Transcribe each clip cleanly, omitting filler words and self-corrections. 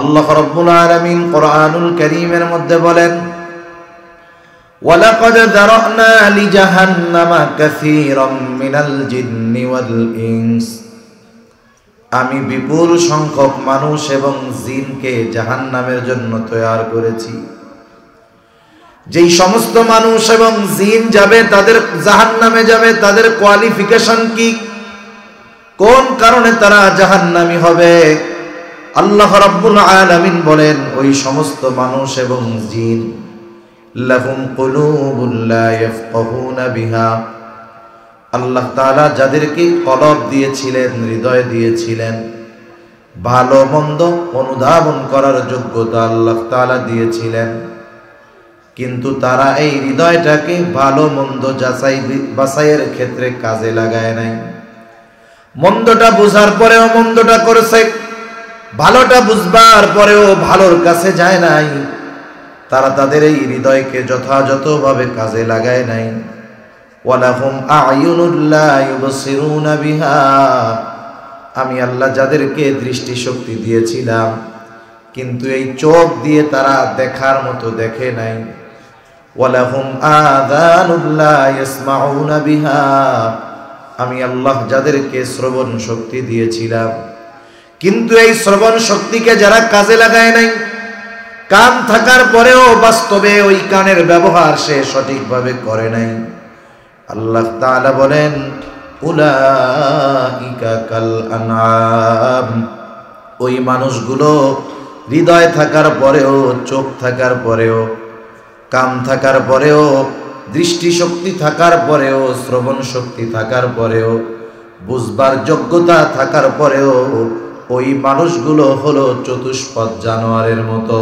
আল্লাহ রাব্বুল আলামিন কোরআনুল কারীমের মধ্যে বলেন, ওয়ালাকাদ যারানা লিজাহান্নামা কাসীরাম মিনাল জিন্নি ওয়াল ইনস, আমি বিপুল সংখ্যক মানুষ এবং জিনকে জাহান্নামের জন্য তৈয়ার করেছি। যেই সমস্ত মানুষ এবং জিন যাবে, তাদের জাহান্নামে যাবে, তাদের কোয়ালিফিকেশন কি, কোন কারণে তারা জাহান্নামী হবে? আল্লাহ রাব্বুল আলামিন বলেন, ওই সমস্ত মানুষ এবং জিন লাহুম কুলুবুন লা ইয়াফকাহুনা বিহা, আল্লাহ তাআলা যাদেরকে কলব দিয়েছিলেন, হৃদয় দিয়েছিলেন, ভালো মন্দ অনুধাবন করার যোগ্যতা আল্লাহ তাআলা দিয়েছিলেন, কিন্তু তারা এই হৃদয়টাকে ভালো মন্দ যাচাই বাছাইয়ের ক্ষেত্রে কাজে লাগায় নাই। মন্দটা বুঝার পরেও মন্দটা করেছে, ভালোটা বুঝবার পরেও ভালোর কাছে যায় নাই। তারা তাদের এই হৃদয়কে যথাযথভাবে কাজে লাগায় নাই। ওয়ালাহুম আ'য়ুনুন লা ইউবসিরুনা বিহা, আমি আল্লাহ যাদেরকে দৃষ্টিশক্তি দিয়েছিলাম, কিন্তু এই চোখ দিয়ে তারা দেখার মতো দেখে নাই। ওয়ালাহুম আযানুন লা ইয়াসমাউনা বিহা, আমি আল্লাহ যাদেরকে শ্রবণ শক্তি দিয়েছিলাম, কিন্তু এই শ্রবণ শক্তিকে যারা কাজে লাগায় নাই, কান থাকার পরেও বাস্তবে ওই কানের ব্যবহার সে সঠিকভাবে করে নাই। আল্লাহ তাআলা বলেন, উলাইকা কাল আনআম, ওই মানুষগুলো হৃদয় থাকার পরেও, চোখ থাকার পরেও, কান থাকার পরেও, দৃষ্টিশক্তি থাকার পরেও, শ্রবণ শক্তি থাকার পরেও, বুঝবার যোগ্যতা থাকার পরেও ওই মানুষগুলো হলো চতুষ্পদ জানোয়ারের মতো।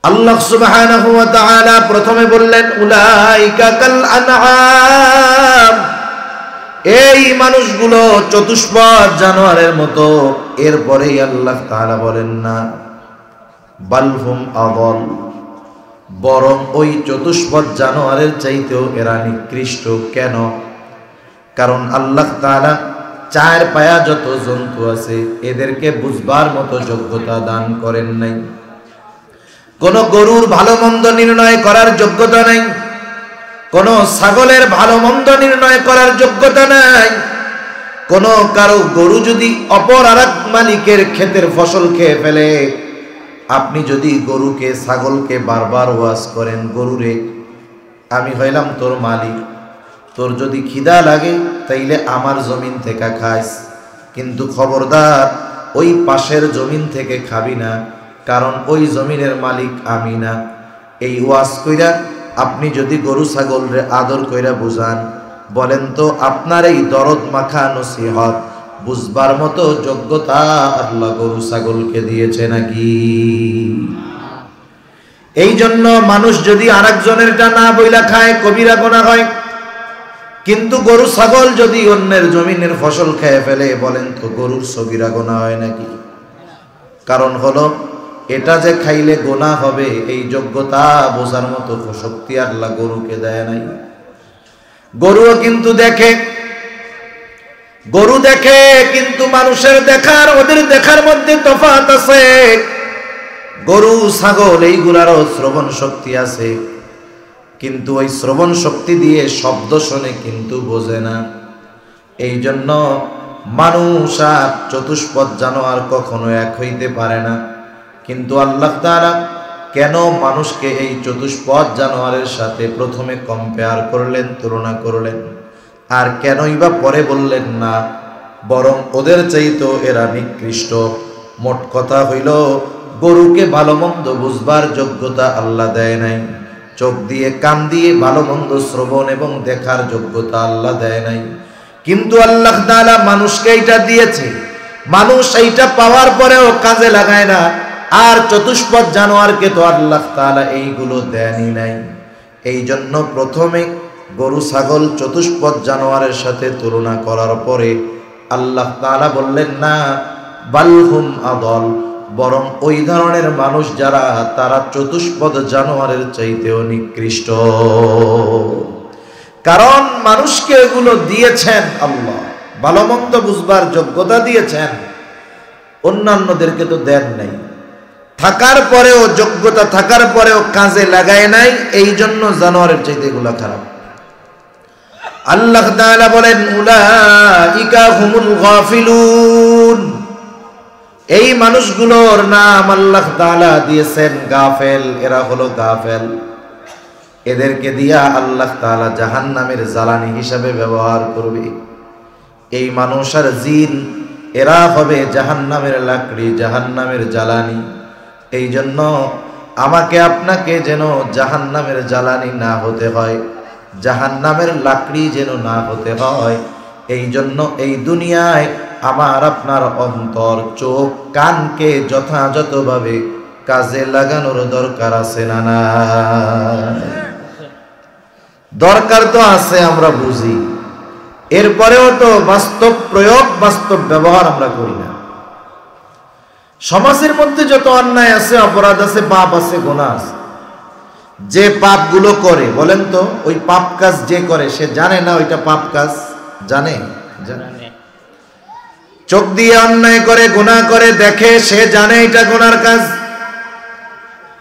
আল্লাহ সুবহানাহু ওয়া তাআলা প্রথমে বললেন, উলাইকা কাল আনআম, এই মানুষগুলো চতুষ্পদ জানোয়ারের মতো। এরপরেই আল্লাহ তাআলা বলেন না, বালহুম আদল, বরং ওই চতুষ্পদ জানোয়ারের চাইতেও এরা নিকৃষ্ট। কেন? কারণ আল্লাহ তাআলা চার পায়া যত জন্তু আছে এদেরকে বুঝবার মতো যোগ্যতা দান করেন নাই। কোন গরুর ভালো মন্দ নির্ণয় করার যোগ্যতা নাই, কোন ছাগলের ভালো মন্দ নির্ণয় করার যোগ্যতা নাই। কোন কারো গরু যদি অপর আরেক মালিকের ক্ষেতের ফসল খেয়ে ফেলে, আপনি যদি গরুকে, ছাগলকে বারবার ওয়াজ করেন, গরুরে আমি হইলাম তোর মালিক, তোর যদি খিদা লাগে তাইলে আমার জমিন থেকে খাইস, কিন্তু খবরদার ওই পাশের জমিন থেকে খাবি না, কারণ ওই জমিনের মালিক আমি না। এই ওয়াজ কইরা আপনি যদি গরু ছাগলরে আদর কইরা বুঝান, বলেন তো আপনার এই দরদ মাখা নসিহত বুঝবার মতো যোগ্যতা আল্লাহ গরু ছাগলকে দিয়েছে নাকি? এই জন্য মানুষ যদি আরেকজনেরটা না বইলা খায় কবিরা গুনাহ হয়, কিন্তু গরু ছাগল যদি অন্যের জমিনের ফসল খেয়ে ফেলে, বলেন তো গরুর সগীরা গুনাহ হয় নাকি? কারণ হলো এটা যে খাইলে গুনাহ হবে এই যোগ্যতা বোঝার মতো শক্তি আল্লাহ গরুকে দেয় নাই। গরুও কিন্তু দেখে, গরু দেখে, কিন্তু মানুষের দেখার ওদের দেখার মধ্যে তফাৎ আছে। গরু ছাগল এইগুলারও শ্রবণ শক্তি আছে, কিন্তু ওই শ্রবণ শক্তি দিয়ে শব্দ শোনে কিন্তু বোঝে না। এই জন্য মানুষ আর চতুষ্পদ জানোয়ার কখনো এক হইতে পারে না। কিন্তু আল্লাহ তাআলা কেন মানুষকে এই চতুষ্পদ জানোয়ারের সাথে প্রথমে কম্পেয়ার করলেন, তুলনা করলেন, আর কেনই বা পরে বললেন না বরং ওদের চাইতেও এরা নিকৃষ্ট? মোট কথা হইল, গরুকে ভালো মন্দ বুঝবার যোগ্যতা আল্লাহ দেয় নাই, চোখ দিয়ে কান দিয়ে ভালো মন্দ শ্রবণ এবং দেখার যোগ্যতা আল্লাহ দেয় নাই। কিন্তু আল্লাহ তাআলা মানুষকে এইটা দিয়েছে, মানুষ এইটা পাওয়ার পরেও কাজে লাগায় না। আর চতুষ্পদ জানোয়ারকে তো আল্লাহ তাআলা এইগুলো দেয়নি নাই। এই জন্য প্রথমে গরু ছাগল চতুষ্পদ জানোয়ারের সাথে তুলনা করার পরে আল্লাহ তাআলা বললেন না বালহুম আদল, বরং ওই ধরনের মানুষ যারা, তারা চতুষ্পদ জানোয়ারের চাইতেও নিকৃষ্ট। কারণ মানুষকে এগুলো দিয়েছেন আল্লাহ, ভালো মন্দ বুঝবার যোগ্যতা দিয়েছেন, অন্যান্যদেরকে তো দেন নাই, থাকার পরেও যোগ্যতা থাকার পরেও কাজে লাগায় নাই, এই জন্য জানোয়ারের চাইতে এগুলা খারাপ। আল্লাহ তাআলা বলেন উলাইকা হুমুল গাফিলুন, এই মানুষগুলোর নাম আল্লাহ তাআলা দিয়েছেন গাফেল, এরা হলো গাফেল। এদেরকে দিয়া আল্লাহ তাআলা জাহান্নামের জ্বালানি হিসাবে ব্যবহার করবে। এই মানুষ আর জিন এরা হবে জাহান্নামের লাকড়ি, জাহান্নামের জ্বালানি। এই জন্য আমাকে আপনাকে যেন জাহান্নামের জ্বালানি না হতে হয়, জাহান্নামের লাকড়ি যেন না হতে হয়, এই জন্য এই দুনিয়ায় আমার আপনার অন্তর, চোখ, কানকে যথাযথভাবে কাজে লাগানোর দরকার আছে না? না, দরকার তো আছে, আমরা বুঝি, এরপরেও তো বাস্তব প্রয়োগ, বাস্তব ব্যবহার আমরা করি না। সমাজের মধ্যে যত অন্যায় আছে, অপরাধ আছে, পাপ আছে, গুনাহ আছে, যে পাপগুলো করে বলেন তো, ওই পাপ কাজ যে করে সে জানে না ওইটা পাপ কাজ? জানে? চোখ দিয়ে অন্যায় করে, গুনাহ করে, দেখে, সে জানে এটা গুনার কাজ।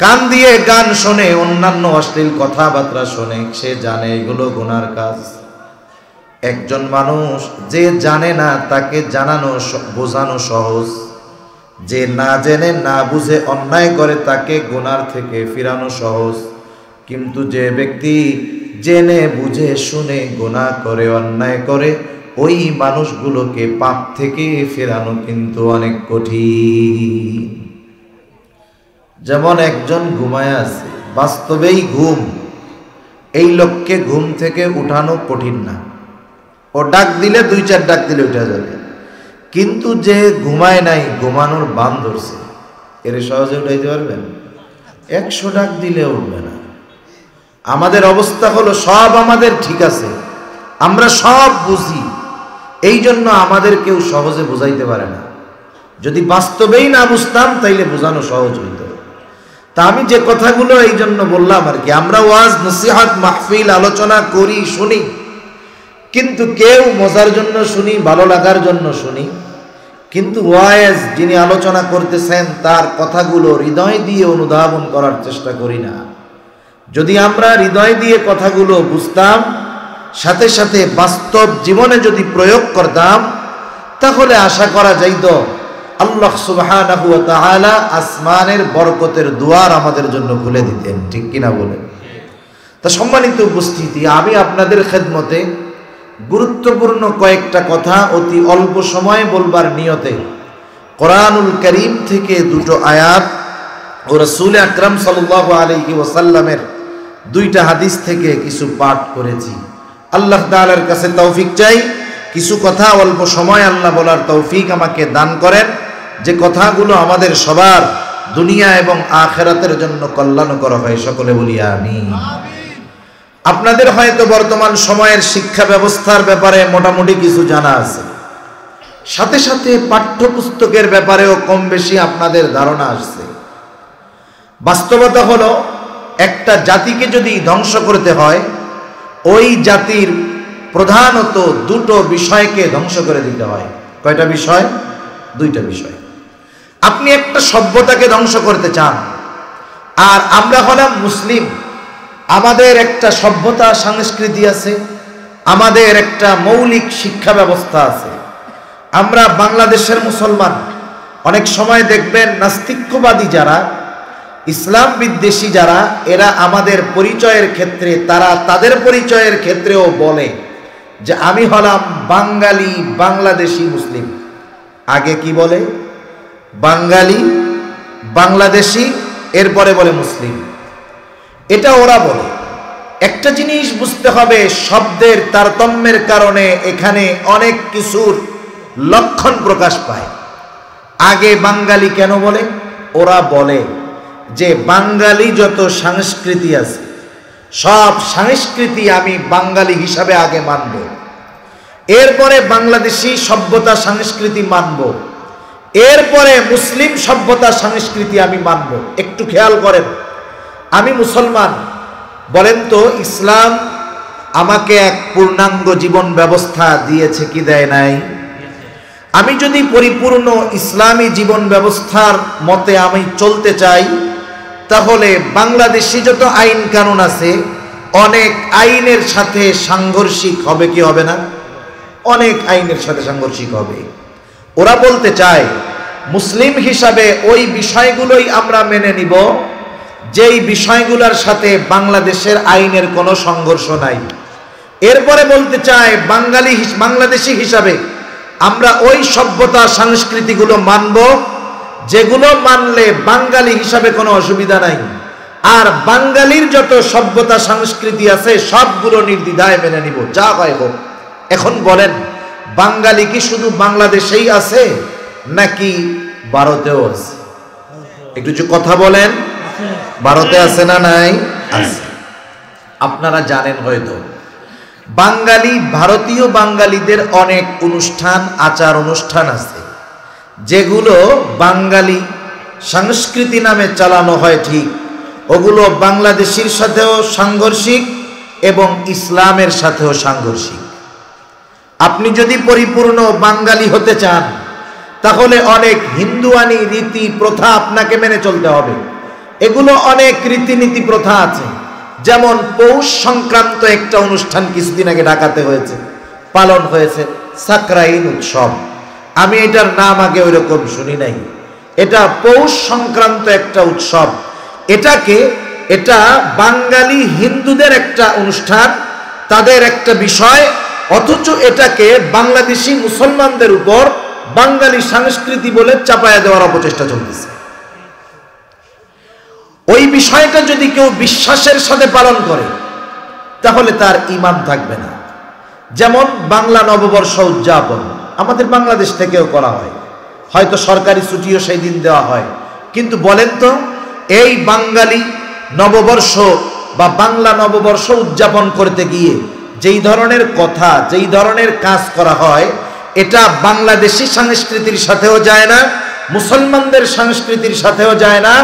কান দিয়ে গান শোনে, অন্যান্য অশ্লীল কথাবার্তা শোনে, সে জানে এগুলো গুনার কাজ। একজন মানুষ যে জানে না তাকে জানানো বোঝানো সহজ, যে না জেনে না বুঝে অন্যায় করে তাকে গুনার থেকে ফিরানো সহজ। কিন্তু যে ব্যক্তি জেনে বুঝে শুনে গুনাহ করে, অন্যায় করে, ওই মানুষগুলোকে পাপ থেকে ফেরানো কিন্তু অনেক কঠিন। যেমন একজন ঘুমায় আছে, বাস্তবেই ঘুম, এই লোককে ঘুম থেকে উঠানো কঠিন না, ও ডাক দিলে 2-4 ডাক দিলে উঠে যাবে। কিন্তু যে ঘুমায় নাই, ঘুমানোর বান ধরছে, এর সহজে উঠাইতে পারবেন? 100 ডাক দিলে উঠবে না। আমাদের অবস্থা হলো সব আমাদের ঠিক আছে, আমরা সব বুঝি, এই জন্য আমাদের কেউ সহজে বুঝাইতে পারে না। যদি বাস্তবেই না বুঝতাম তাইলে বোঝানো সহজ হইত। তা আমি যে কথাগুলো এই জন্য বললাম আর কি, আমরা ওয়াজ, নসিহত, মাহফিল, আলোচনা করি, শুনি, কিন্তু কেউ মজার জন্য শুনি, ভালো লাগার জন্য শুনি, কিন্তু ওয়াজ যিনি আলোচনা করতেছেন তার কথাগুলো হৃদয় দিয়ে অনুধাবন করার চেষ্টা করি না। যদি আমরা হৃদয় দিয়ে কথাগুলো বুঝতাম, সাথে সাথে বাস্তব জীবনে যদি প্রয়োগ করতাম, তাহলে আশা করা যাইত আল্লাহ সুবহানাহু ওয়া তাআলা আসমানের বরকতের দুয়ার আমাদের জন্য খুলে দিতেন। ঠিক কিনা বলেন? তা সম্মানিত উপস্থিতি, আমি আপনাদের খেদমতে গুরুত্বপূর্ণ কয়েকটা কথা অতি অল্প সময়ে বলবার নিয়তে কোরআনুল কারীম থেকে 2টো আয়াত ও রাসূল আকরাম সাল্লাল্লাহু আলাইহি ওয়াসাল্লামের 2টা হাদিস থেকে কিছু পাঠ করেছি। আল্লাহ তাআলার কাছে তৌফিক চাই, কিছু কথা অল্প সময় আল্লাহ বলার তৌফিক আমাকে দান করেন, যে কথাগুলো আমাদের সবার দুনিয়া এবং আখিরাতের জন্য কল্যাণকর হয়। সকলে বলি আমিন। আপনাদের হয়তো বর্তমান সময়ের শিক্ষা ব্যবস্থার ব্যাপারে মোটামুটি কিছু জানা আছে, সাথে সাথে পাঠ্যপুস্তকের ব্যাপারেও কম বেশি আপনাদের ধারণা আসছে। বাস্তবতা হলো, একটা জাতিকে যদি ধ্বংস করতে হয়, ওই জাতির প্রধানত 2টো বিষয়কে ধ্বংস করে দিতে হয়। কয়টা বিষয়? 2টা বিষয়। আপনি একটা সভ্যতাকে ধ্বংস করতে চান, আর আমরা হলাম মুসলিম, আমাদের একটা সভ্যতা সংস্কৃতি আছে, আমাদের একটা মৌলিক শিক্ষা ব্যবস্থা আছে। আমরা বাংলাদেশের মুসলমান, অনেক সময় দেখবেন নাস্তিক্যবাদী যারা, ইসলাম বিদ্বেষী যারা, এরা আমাদের পরিচয়ের ক্ষেত্রে, তারা তাদের পরিচয়ের ক্ষেত্রেও বলে যে আমি হলাম বাঙালি, বাংলাদেশি মুসলিম। আগে কি বলে? বাঙালি, বাংলাদেশি, এরপরে বলে মুসলিম। এটা ওরা বলে। একটা জিনিস বুঝতে হবে, শব্দের তারতম্যের কারণে এখানে অনেক কিছুর লক্ষণ প্রকাশ পায়। আগে বাঙালি কেন বলে? ওরা বলে যে বাঙালি যত সংস্কৃতি আছে, সব সংস্কৃতি আমি বাঙালি হিসাবে আগে মানব, এরপরে বাংলাদেশি সভ্যতা সংস্কৃতি মানব, এরপরে মুসলিম সভ্যতা সংস্কৃতি আমি মানব। একটু খেয়াল করেন, আমি মুসলমান, বলেন তো ইসলাম আমাকে এক পূর্ণাঙ্গ জীবন ব্যবস্থা দিয়েছে কি দেয় নাই? আমি যদি পরিপূর্ণ ইসলামী জীবন ব্যবস্থার মতে আমি চলতে চাই, তাহলে বাংলাদেশি যত আইন কানুন আছে অনেক আইনের সাথে সাংঘর্ষিক হবে, কি হবে না? অনেক আইনের সাথে সাংঘর্ষিক হবে। ওরা বলতে চায় মুসলিম হিসাবে ওই বিষয়গুলোই আমরা মেনে নিব যেই বিষয়গুলোর সাথে বাংলাদেশের আইনের কোনো সংঘর্ষ নাই। এরপরে বলতে চায় বাংলাদেশি হিসাবে আমরা ওই সভ্যতা সংস্কৃতিগুলো মানব যেগুলো মানলে বাঙালি হিসাবে কোনো অসুবিধা নাই, আর বাঙালির যত সভ্যতা সংস্কৃতি আছে সবগুলো নির্দ্বিধায় মেনে নিব, যা হয় হোক। এখন বলেন, বাঙালি কি শুধু বাংলাদেশেই আছে নাকি ভারতেও আছে? একটু কথা বলেন, ভারতে আছে না নাই? আছে। আপনারা জানেন হয়তো ভারতীয় বাঙালিদের অনেক অনুষ্ঠান আচার অনুষ্ঠান আছে যেগুলো বাঙালি সংস্কৃতি নামে চালানো হয়, ঠিক ওগুলো বাংলাদেশের সাথেও সাংঘর্ষিক এবং ইসলামের সাথেও সাংঘর্ষিক। আপনি যদি পরিপূর্ণ বাঙালি হতে চান তাহলে অনেক হিন্দুয়ানি রীতি প্রথা আপনাকে মেনে চলতে হবে। এগুলো অনেক রীতিনীতি প্রথা আছে, যেমন পৌষ সংক্রান্ত একটা অনুষ্ঠান কিছুদিন আগে ঢাকাতে হয়েছে, পালন হয়েছে সাকরাইন উৎসব। আমি এটার নাম আগে ওইরকম শুনি নাই। এটা পৌষ সংক্রান্ত একটা উৎসব। এটা বাঙালি হিন্দুদের একটা অনুষ্ঠান, তাদের একটা বিষয়, অথচ এটাকে বাংলাদেশি মুসলমানদের উপর বাঙালি সংস্কৃতি বলে চাপায়া দেওয়ার অপচেষ্টা চলতেছে। ওই বিষয়টা যদি কেউ বিশ্বাসের সাথে পালন করে তাহলে তার ঈমান থাকবে না। যেমন বাংলা নববর্ষ উদযাপন আমাদের বাংলাদেশ থেকেও করা হয়, হয়তো সরকারি ছুটিও সেই দিন দেওয়া হয়, কিন্তু বলেন তো এই বাঙালি নববর্ষ বা বাংলা নববর্ষ উদযাপন করতে গিয়ে যেই ধরনের কথা, যেই ধরনের কাজ করা হয়, এটা বাংলাদেশি সংস্কৃতির সাথেও যায় না, মুসলমানদের সংস্কৃতির সাথেও যায় না।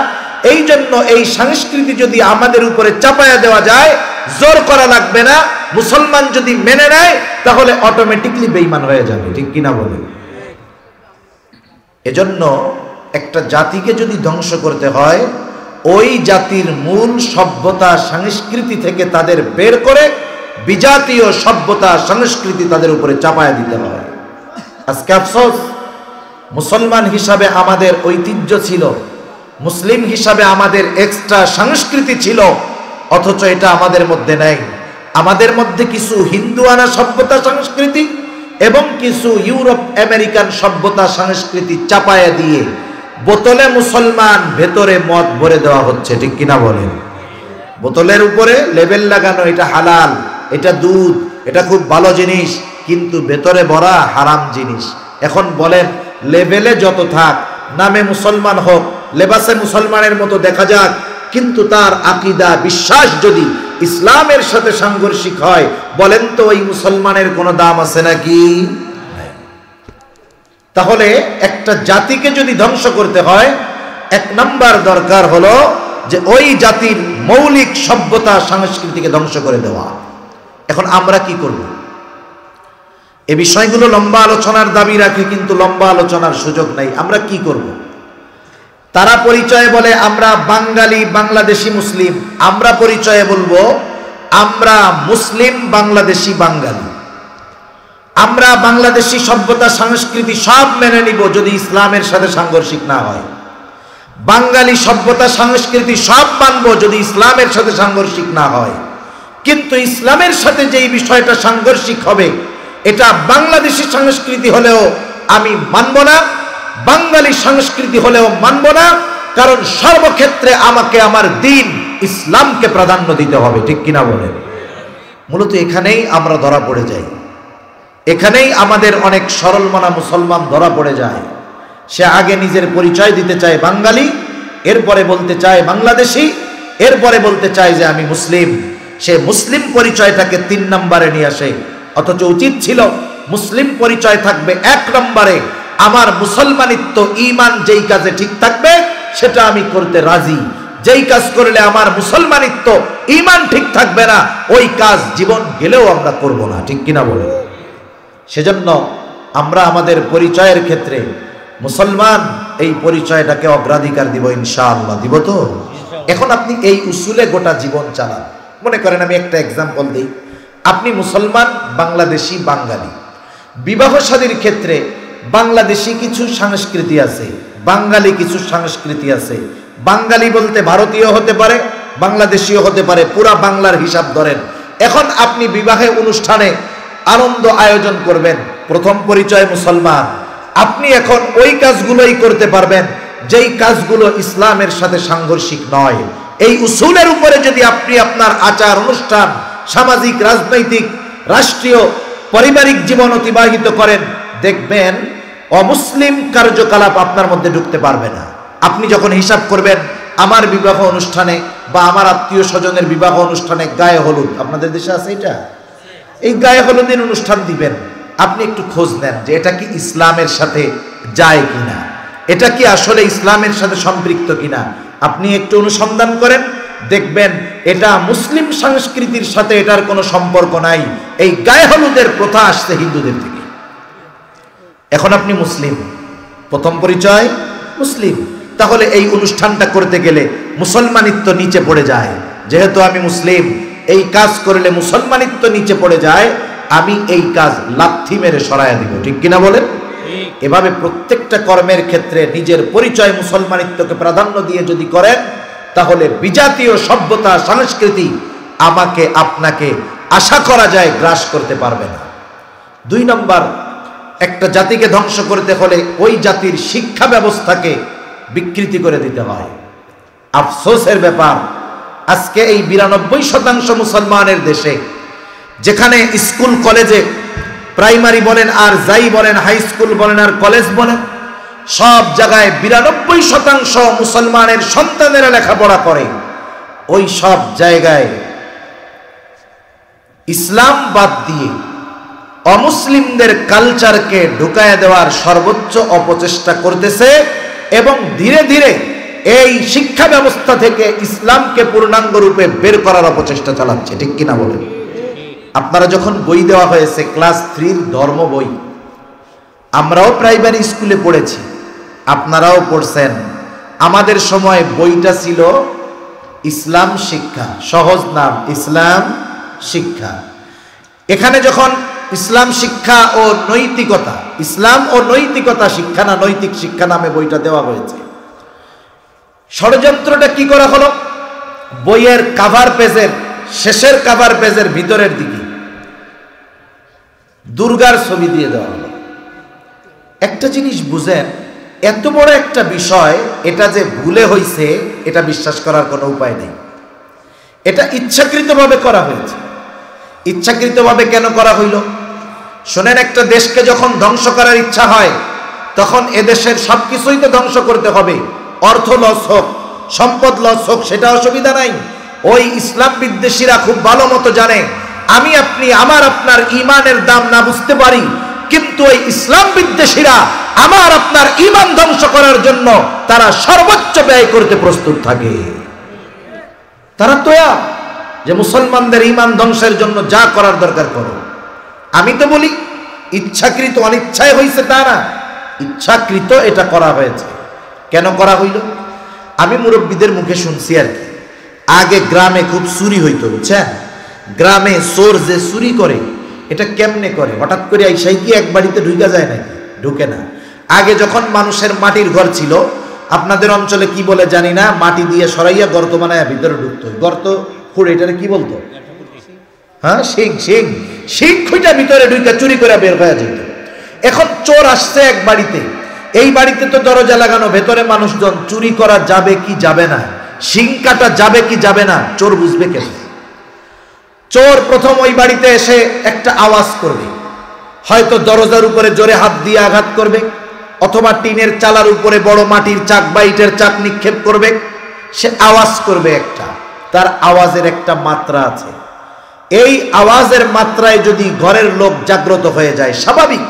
এই জন্য এই সংস্কৃতি যদি আমাদের উপরে চাপায়া দেওয়া যায়, জোর করা লাগবে না। মুসলমান যদি মেনে নেয় তাহলে অটোমেটিকলি বেঈমান হয়ে যাবে, ঠিক কিনা বলেন? এজন্য একটা জাতিকে যদি ধ্বংস করতে হয়, ওই জাতির মূল সভ্যতা সংস্কৃতি থেকে তাদের বের করে বিজাতীয় সভ্যতা সংস্কৃতি তাদের উপরে চাপায়া দিতে হয়। আজকে আফসোস, মুসলমান হিসাবে আমাদের ঐতিহ্য ছিল, মুসলিম হিসাবে আমাদের এক্সট্রা সংস্কৃতি ছিল, অথচ এটা আমাদের মধ্যে নেই। আমাদের মধ্যে কিছু হিন্দুয়ানা সভ্যতা সংস্কৃতি এবং কিছু ইউরোপ আমেরিকান সভ্যতা সংস্কৃতি চাপায়া দিয়ে বোতলে মুসলমান, ভেতরে মদ ভরে দেওয়া হচ্ছে, ঠিক কিনা বলেন? বোতলের উপরে লেবেল লাগানো, এটা হালাল, এটা দুধ, এটা খুব ভালো জিনিস, কিন্তু ভেতরে ভরা হারাম জিনিস। এখন বলেন, লেবেলে যত থাক, নামে মুসলমান হোক, লেবাসে মুসলমানের মতো দেখা যাক, কিন্তু তার আকীদা বিশ্বাস যদি ইসলামের সাথে সাংঘর্ষিক হয়, বলেন তো ওই মুসলমানের কোনো দাম আছে নাকি? তাহলে একটা জাতিকে যদি ধ্বংস করতে হয়, এক নাম্বার দরকার হলো যে ওই জাতির মৌলিক সভ্যতা সংস্কৃতিকে ধ্বংস করে দেওয়া। এখন আমরা কি করব? এই বিষয়গুলো লম্বা আলোচনার দাবি রাখে, কিন্তু লম্বা আলোচনার সুযোগ নাই। আমরা কি করব? তারা পরিচয়ে বলে আমরা বাঙালি, বাংলাদেশি মুসলিম। আমরা পরিচয়ে বলবো আমরা মুসলিম বাংলাদেশি বাঙালি। আমরা বাংলাদেশি সভ্যতা সংস্কৃতি সব মেনে নিব যদি ইসলামের সাথে সাংঘর্ষিক না হয়। বাঙালি সভ্যতা সংস্কৃতি সব মানব যদি ইসলামের সাথে সাংঘর্ষিক না হয়। কিন্তু ইসলামের সাথে যেই বিষয়টা সাংঘর্ষিক হবে, এটা বাংলাদেশি সংস্কৃতি হলেও আমি মানব না, বাঙালি সংস্কৃতি হলেও মানব না, কারণ সর্বক্ষেত্রে আমাকে আমার দ্বীন ইসলামকে প্রাধান্য দিতে হবে, ঠিক কিনা বলেন? মূলত এখানেই আমরা ধরা পড়ে যাই, এখানেই আমাদের অনেক সরল মনা মুসলমান ধরা পড়ে যায়। সে আগে নিজের পরিচয় দিতে চায় বাঙালি, এরপরে বলতে চায় বাংলাদেশি, এরপরে বলতে চায় যে আমি মুসলিম। সে মুসলিম পরিচয়টাকে 3 নম্বরে নিয়ে আসে, অথচ উচিত ছিল মুসলিম পরিচয় থাকবে 1 নম্বরে। আমার মুসলমানিত্ব, ঈমান যেই কাজে ঠিক থাকবে সেটা আমি করতে রাজি। যেই কাজ করলে আমার মুসলমানিত্ব, ঈমান ঠিক থাকবে না, ওই কাজ জীবন গেলেও আমরা করব না, ঠিক কিনা বলে? সেজন্য আমরা আমাদের পরিচয়ের ক্ষেত্রে মুসলমান এই পরিচয়টাকে অগ্রাধিকার দিব ইনশাআল্লাহ। দিব তো? এখন আপনি এই উসুলে গোটা জীবন চালান। মনে করেন আমি একটা এক্সাম্পল দিই, আপনি মুসলমান, বাংলাদেশি, বাঙালি। বিবাহ শাদীর ক্ষেত্রে বাংলাদেশি কিছু সংস্কৃতি আছে, বাঙালি কিছু সংস্কৃতি আছে। বাঙালি বলতে ভারতীয় হতে পারে, বাংলাদেশীয় হতে পারে, পুরা বাংলার হিসাব ধরেন। এখন আপনি বিবাহে অনুষ্ঠানে আনন্দ আয়োজন করবেন, প্রথম পরিচয় মুসলমান। আপনি এখন ওই কাজগুলোই করতে পারবেন যেই কাজগুলো ইসলামের সাথে সাংঘর্ষিক নয়। এই উসুলের উপরে যদি আপনি আপনার আচার অনুষ্ঠান, সামাজিক, রাজনৈতিক, রাষ্ট্রীয়, পারিবারিক জীবন অতিবাহিত করেন, দেখবেন অমুসলিম কার্যকলাপ আপনার মধ্যে ঢুকতে পারবে না। আপনি যখন হিসাব করবেন আমার বিবাহ অনুষ্ঠানে বা আমার আত্মীয় স্বজনের বিবাহ অনুষ্ঠানে গায়ে হলুদ, আপনাদের দেশে আছে এটা, এই গায়ে হলুদের অনুষ্ঠান দিবেন, আপনি একটু খোঁজ নেন যে এটা কি ইসলামের সাথে যায় কিনা, এটা কি আসলে ইসলামের সাথে সম্পৃক্ত কিনা। আপনি একটু অনুসন্ধান করেন, দেখবেন এটা মুসলিম সংস্কৃতির সাথে এটার কোনো সম্পর্ক নাই। এই গায়ে হলুদের প্রথা আসছে হিন্দুদের থেকে। এখন আপনি মুসলিম, প্রথম পরিচয় মুসলিম, তাহলে এই অনুষ্ঠানটা করতে গেলে মুসলমানিত্ব নিচে পড়ে যায়। যেহেতু আমি মুসলিম, এই কাজ করলে মুসলমানিত্ব নিচে পড়ে যায়, আমি এই কাজ লাথি মেরে সরাইয়া দিব। ঠিক কিনা বলেন? এভাবে প্রত্যেকটা কর্মের ক্ষেত্রে নিজের পরিচয় মুসলমানিত্বকে প্রাধান্য দিয়ে যদি করেন, তাহলে বিজাতীয় সভ্যতা, সংস্কৃতি আমাকে আপনাকে আশা করা যায় গ্রাস করতে পারবে না। 2 নম্বর, একটা জাতিকে ধ্বংস করতে হলে ওই জাতির শিক্ষা ব্যবস্থাকে বিকৃতি করে দিতে হয়। আফসোসের ব্যাপার, আজকে এই 92% মুসলমানের দেশে, যেখানে স্কুল কলেজে, প্রাইমারি বলেন আর যাই বলেন, হাই স্কুল বলেন আর কলেজ বলেন, সব জায়গায় 92% মুসলমানের সন্তানেরা লেখাপড়া করে। ওই সব জায়গায় ইসলাম বাদ দিয়ে অমুসলিমদের কালচারকে ঢুকায় দেওয়ার সর্বোচ্চ অপচেষ্টা করতেছে এবং ধীরে ধীরে এই শিক্ষা ব্যবস্থা থেকে ইসলামকে পূর্ণাঙ্গ রূপে বের করার অপচেষ্টা চালাচ্ছে। ঠিক কিনা বলেন? আপনারা যখন বই দেওয়া হয়েছে ক্লাস 3 ধর্ম বই, আমরাও প্রাইমারি স্কুলে পড়েছি, আপনারাও পড়ছেন। আমাদের সময় বইটা ছিল ইসলাম শিক্ষা, সহজ নাম ইসলাম শিক্ষা। এখানে যখন ইসলাম শিক্ষা ও নৈতিকতা, ইসলাম ও নৈতিকতা শিক্ষা না নৈতিক শিক্ষা নামে বইটা দেওয়া হয়েছে, ষড়যন্ত্রটা কি করা হলো, বইয়ের কাভার পেজের শেষের কাভার পেজের ভিতরের দিকে দুর্গার ছবি দিয়ে দেওয়া হলো। একটা জিনিস বুঝেন, এত বড় একটা বিষয়, এটা যে ভুলে হয়েছে এটা বিশ্বাস করার কোনো উপায় নেই। এটা ইচ্ছাকৃতভাবে করা হয়েছে। ইচ্ছাকৃতভাবে কেন করা হইল? শোনেন, একটা দেশকে যখন ধ্বংস করার ইচ্ছা হয়, তখন এদেশের সবকিছুই তো ধ্বংস করতে হবে। অর্থ লস হোক, সম্পদ লস হোক, সেটা অসুবিধা নাই। ওই ইসলাম বিদ্বেষীরা খুব ভালো মতো জানে, আমি আপনি আমার আপনার ইমানের দাম না বুঝতে পারি, কিন্তু ওই ইসলাম বিদ্বেষীরা আমার আপনার ইমান ধ্বংস করার জন্য তারা সর্বোচ্চ ব্যয় করতে প্রস্তুত থাকে। তারা তোয়া যে মুসলমানদের ইমান ধ্বংসের জন্য যা করার দরকার করো। আমি তো বলি ইচ্ছাকৃত, অনিচ্ছায় হয়েছে তা না, ইচ্ছাকৃত এটা করা হয়েছে। কেন করা হইল? আমি মুরব্বীদের মুখে শুনছি আর কি। আগে গ্রামে খুব চুরি হইতো, বুঝছেন? গ্রামে চোর যে চুরি করে, এটা কেমনে করে? হঠাৎ করে আইসাই কি এক বাড়িতে ঢুকা যায় নাকি? ঢুকে না। আগে যখন মানুষের মাটির ঘর ছিল, আপনাদের অঞ্চলে কি বলে জানি না, মাটি দিয়ে সরাইয়া গর্ত বানায় ভিতরে ঢুকতো। গর্ত খুঁড়ে, এটারে কি বলতো? হ্যাঁ, শিং খুঁজা ভিতরে ঢুকে চুরি করে বের হয়ে যেত। এখন চোর আসছে এক বাড়িতে, এই বাড়িতে তো দরজা লাগানো, ভেতরে মানুষজন, চুরি করা যাবে কি যাবে না, শিং কাটা যাবে কি যাবে না, চোর বুঝবে কেন? চোর প্রথম ওই বাড়িতে এসে একটা আওয়াজ করবে, হয়তো দরজার উপরে জোরে হাত দিয়ে আঘাত করবে, অথবা টিনের চালার উপরে বড় মাটির চাক বা ইটের চাক নিক্ষেপ করবে। সে আওয়াজ করবে একটা, তার আওয়াজের একটা মাত্রা আছে। এই আওয়াজের মাত্রায় যদি ঘরের লোক জাগ্রত হয়ে যায়, স্বাভাবিক,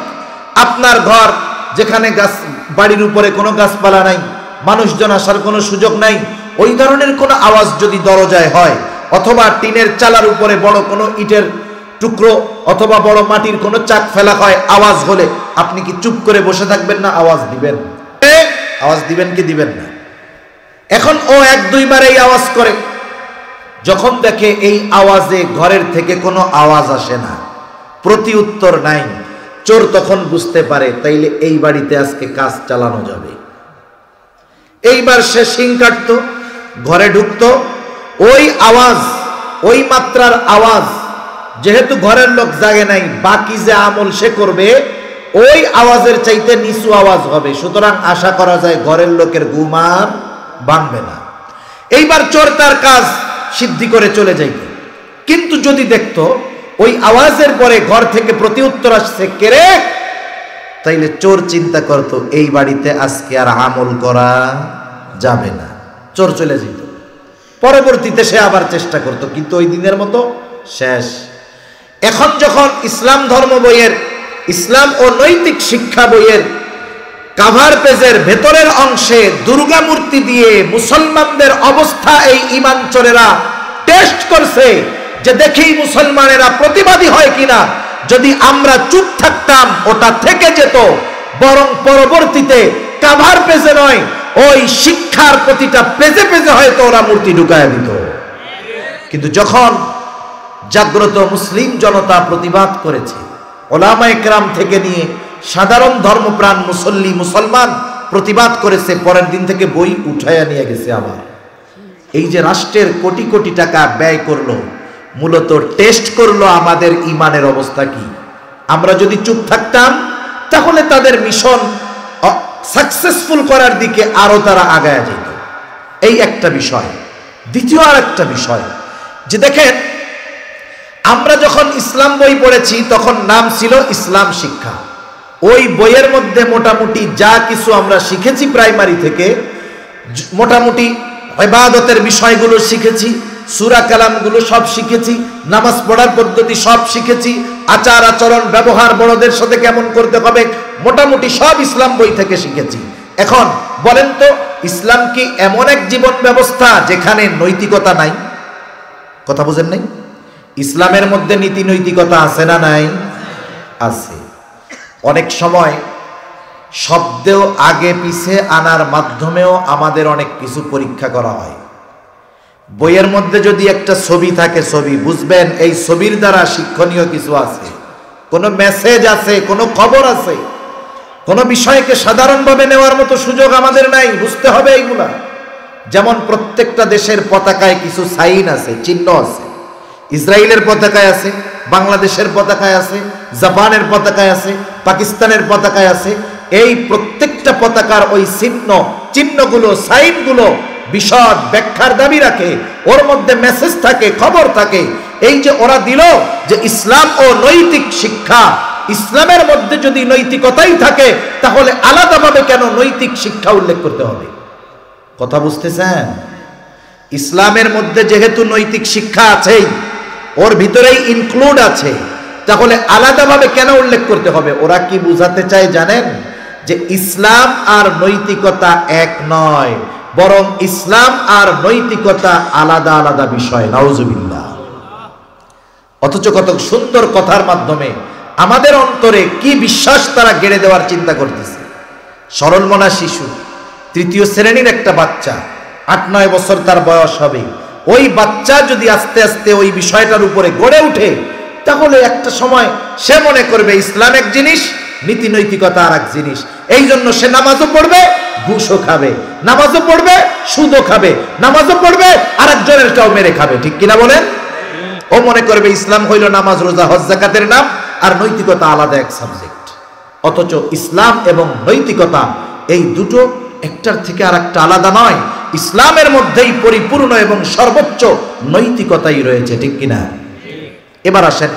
আপনার ঘর যেখানে গাছ, বাড়ির উপরে কোনো গাছপালা নাই, মানুষজন আসার কোনো সুযোগ নাই, ওই ধরনের কোনো আওয়াজ যদি দরজায় হয়, অথবা টিনের চালার উপরে বড় কোনো ইটের টুকরো অথবা বড় মাটির কোনো চাক ফেলা হয়, আওয়াজ হলে আপনি কি চুপ করে বসে থাকবেন না আওয়াজ দিবেন? আওয়াজ দিবেন কি দিবেন না? এখন ও এক দুইবার এই আওয়াজ করে, যখন দেখে এই আওয়াজে ঘরের থেকে কোনো আওয়াজ আসে না, প্রতি উত্তর নাই, চোর তখন বুঝতে পারে তাইলে এই বাড়িতে আজকে কাজ চালানো যাবে। এইবার সে শিং কাটতো, ঘরে ঢুকতো, ওই আওয়াজ, ওই মাত্রার আওয়াজ, যেহেতু ঘরের লোক জাগে নাই, বাকি যে আমল সে করবে ওই আওয়াজের চাইতে নিচু আওয়াজ হবে, সুতরাং আশা করা যায় ঘরের লোকের ঘুম আর ভাঙবে না। এইবার চোর তার কাজ সিদ্ধি করে চলে যাইত। কিন্তু যদি দেখতো ওই আওয়াজের পরে ঘর থেকে প্রতি উত্তর আসছে কেরে, তাইলে চোর চিন্তা করতো এই বাড়িতে আজকে আর আমল করা যাবে না, চোর চলে যেত। পরবর্তীতে সে আবার চেষ্টা করত, কিন্তু ওই দিনের মতো শেষ। এখন যখন ইসলাম ধর্ম বইয়ের, ইসলাম ও নৈতিক শিক্ষা বইয়ের কাভার পেজের ভেতরের অংশে দুর্গা মূর্তি দিয়ে মুসলমানদের অবস্থা এই ঈমান চোরেরা টেস্ট করছে যে দেখেই মুসলমানেরা প্রতিবাদী হয় কিনা, যদি আমরা চুপ থাকতাম ওটা থেকে যেত, বরং পরবর্তীতে কাভার পেজে নয় ওই শিক্ষার প্রতিটা পেজে পেজে হয়তো ওরা মূর্তি ঢুকায় দিত। কিন্তু যখন জাগ্রত মুসলিম জনতা প্রতিবাদ করেছে, ওলামায়ে কেরাম থেকে নিয়ে সাধারণ ধর্মপ্রাণ মুসল্লি মুসলমান প্রতিবাদ করেছে, পরের দিন থেকে বই উঠাইয়া নিয়ে গেছে। আবার এই যে রাষ্ট্রের কোটি কোটি টাকা ব্যয় করলো, মূলত টেস্ট করলো আমাদের ইমানের অবস্থা কি। আমরা যদি চুপ থাকতাম তাহলে তাদের মিশন সাকসেসফুল করার দিকে আরো তারা আগায় যেত। এই একটা বিষয়। দ্বিতীয় আর একটা বিষয় যে দেখেন, আমরা যখন ইসলাম বই পড়েছি তখন নাম ছিল ইসলাম শিক্ষা। ওই বইয়ের মধ্যে মোটামুটি যা কিছু আমরা শিখেছি প্রাইমারি থেকে, মোটামুটি ইবাদতের বিষয়গুলো শিখেছি, সূরা কালামগুলো সব শিখেছি, নামাজ পড়ার পদ্ধতি সব শিখেছি, আচার আচরণ ব্যবহার বড়দের সাথে কেমন করতে হবে, মোটামুটি সব ইসলাম বই থেকে শিখেছি। এখন বলেন তো, ইসলাম কি এমন এক জীবন ব্যবস্থা যেখানে নৈতিকতা নাই? কথা বুঝেন নাই? ইসলামের মধ্যে নীতি নৈতিকতা আছে না নাই? আছে। অনেক সময় শব্দেও আগে পিছে আনার মাধ্যমেও আমাদের অনেক কিছু পরীক্ষা করা হয়। বইয়ের মধ্যে যদি একটা ছবি থাকে, ছবি বুঝবেন এই ছবির দ্বারা শিক্ষণীয় কিছু আছে, কোনো মেসেজ আছে, কোনো খবর আছে। কোনো বিষয়কে সাধারণভাবে নেওয়ার মতো সুযোগ আমাদের নাই, বুঝতে হবে এইগুলা। যেমন প্রত্যেকটা দেশের পতাকায় কিছু সাইন আছে, চিহ্ন আছে। ইসরায়েলের পতাকায় আছে, বাংলাদেশের পতাকায় আছে, জাপানের পতাকায় আছে, পাকিস্তানের পতাকায় আছে। এই প্রত্যেকটা পতাকার ওই চিহ্নগুলো, সাইনগুলো বিশদ ব্যাখ্যার দাবি রাখে, ওর মধ্যে মেসেজ থাকে, খবর থাকে। এই যে ওরা দিল যে ইসলাম ও নৈতিক শিক্ষা, ইসলামের মধ্যে যদি নৈতিকতাই থাকে তাহলে আলাদাভাবে কেন নৈতিক শিক্ষা উল্লেখ করতে হবে? কথা বুঝতেছেন? ইসলামের মধ্যে যেহেতু নৈতিক শিক্ষা আছেই, ওর ভিতরেই ইনক্লুড আছে, তাহলে আলাদাভাবে কেন উল্লেখ করতে হবে? ওরা কি বুঝাতে চায় জানেন? যে ইসলাম আর নৈতিকতা এক নয়, বরং ইসলাম আর নৈতিকতা আলাদা আলাদা বিষয়। নাউজুবিল্লাহ। অথচ কত সুন্দর কথার মাধ্যমে আমাদের অন্তরে কি বিশ্বাস তারা গেড়ে দেওয়ার চিন্তা করতেছে। সরল মনা শিশু, তৃতীয় শ্রেণীর একটা বাচ্চা, 8-9 বছর তার বয়স হবে, ওই বাচ্চা যদি আস্তে আস্তে ওই বিষয়টার উপরে গড়ে উঠে, তাহলে একটা সময় সে মনে করবে ইসলাম এক জিনিস, নীতি নৈতিকতা আর এক জিনিস। এই জন্য সে নামাজও পড়বে, ঘুষও খাবে, নামাজও পড়বে, সুদও খাবে, নামাজও পড়বে, আর একজনেরটাও মেরে খাবে। ঠিক কিনা বলেন? ও মনে করবে ইসলাম হইল নামাজ, রোজা, হজ, যাকাতের নাম, আর নৈতিকতা আলাদা এক সাবজেক্ট। অথচ ইসলাম এবং নৈতিকতা এই দুটো একটার থেকে আর একটা আলাদা নয়। ইসলামের মধ্যেই পরিপূর্ণ এবং সর্বোচ্চ নৈতিকতাই রয়েছে। ঠিক কিনা? এবার আসেন,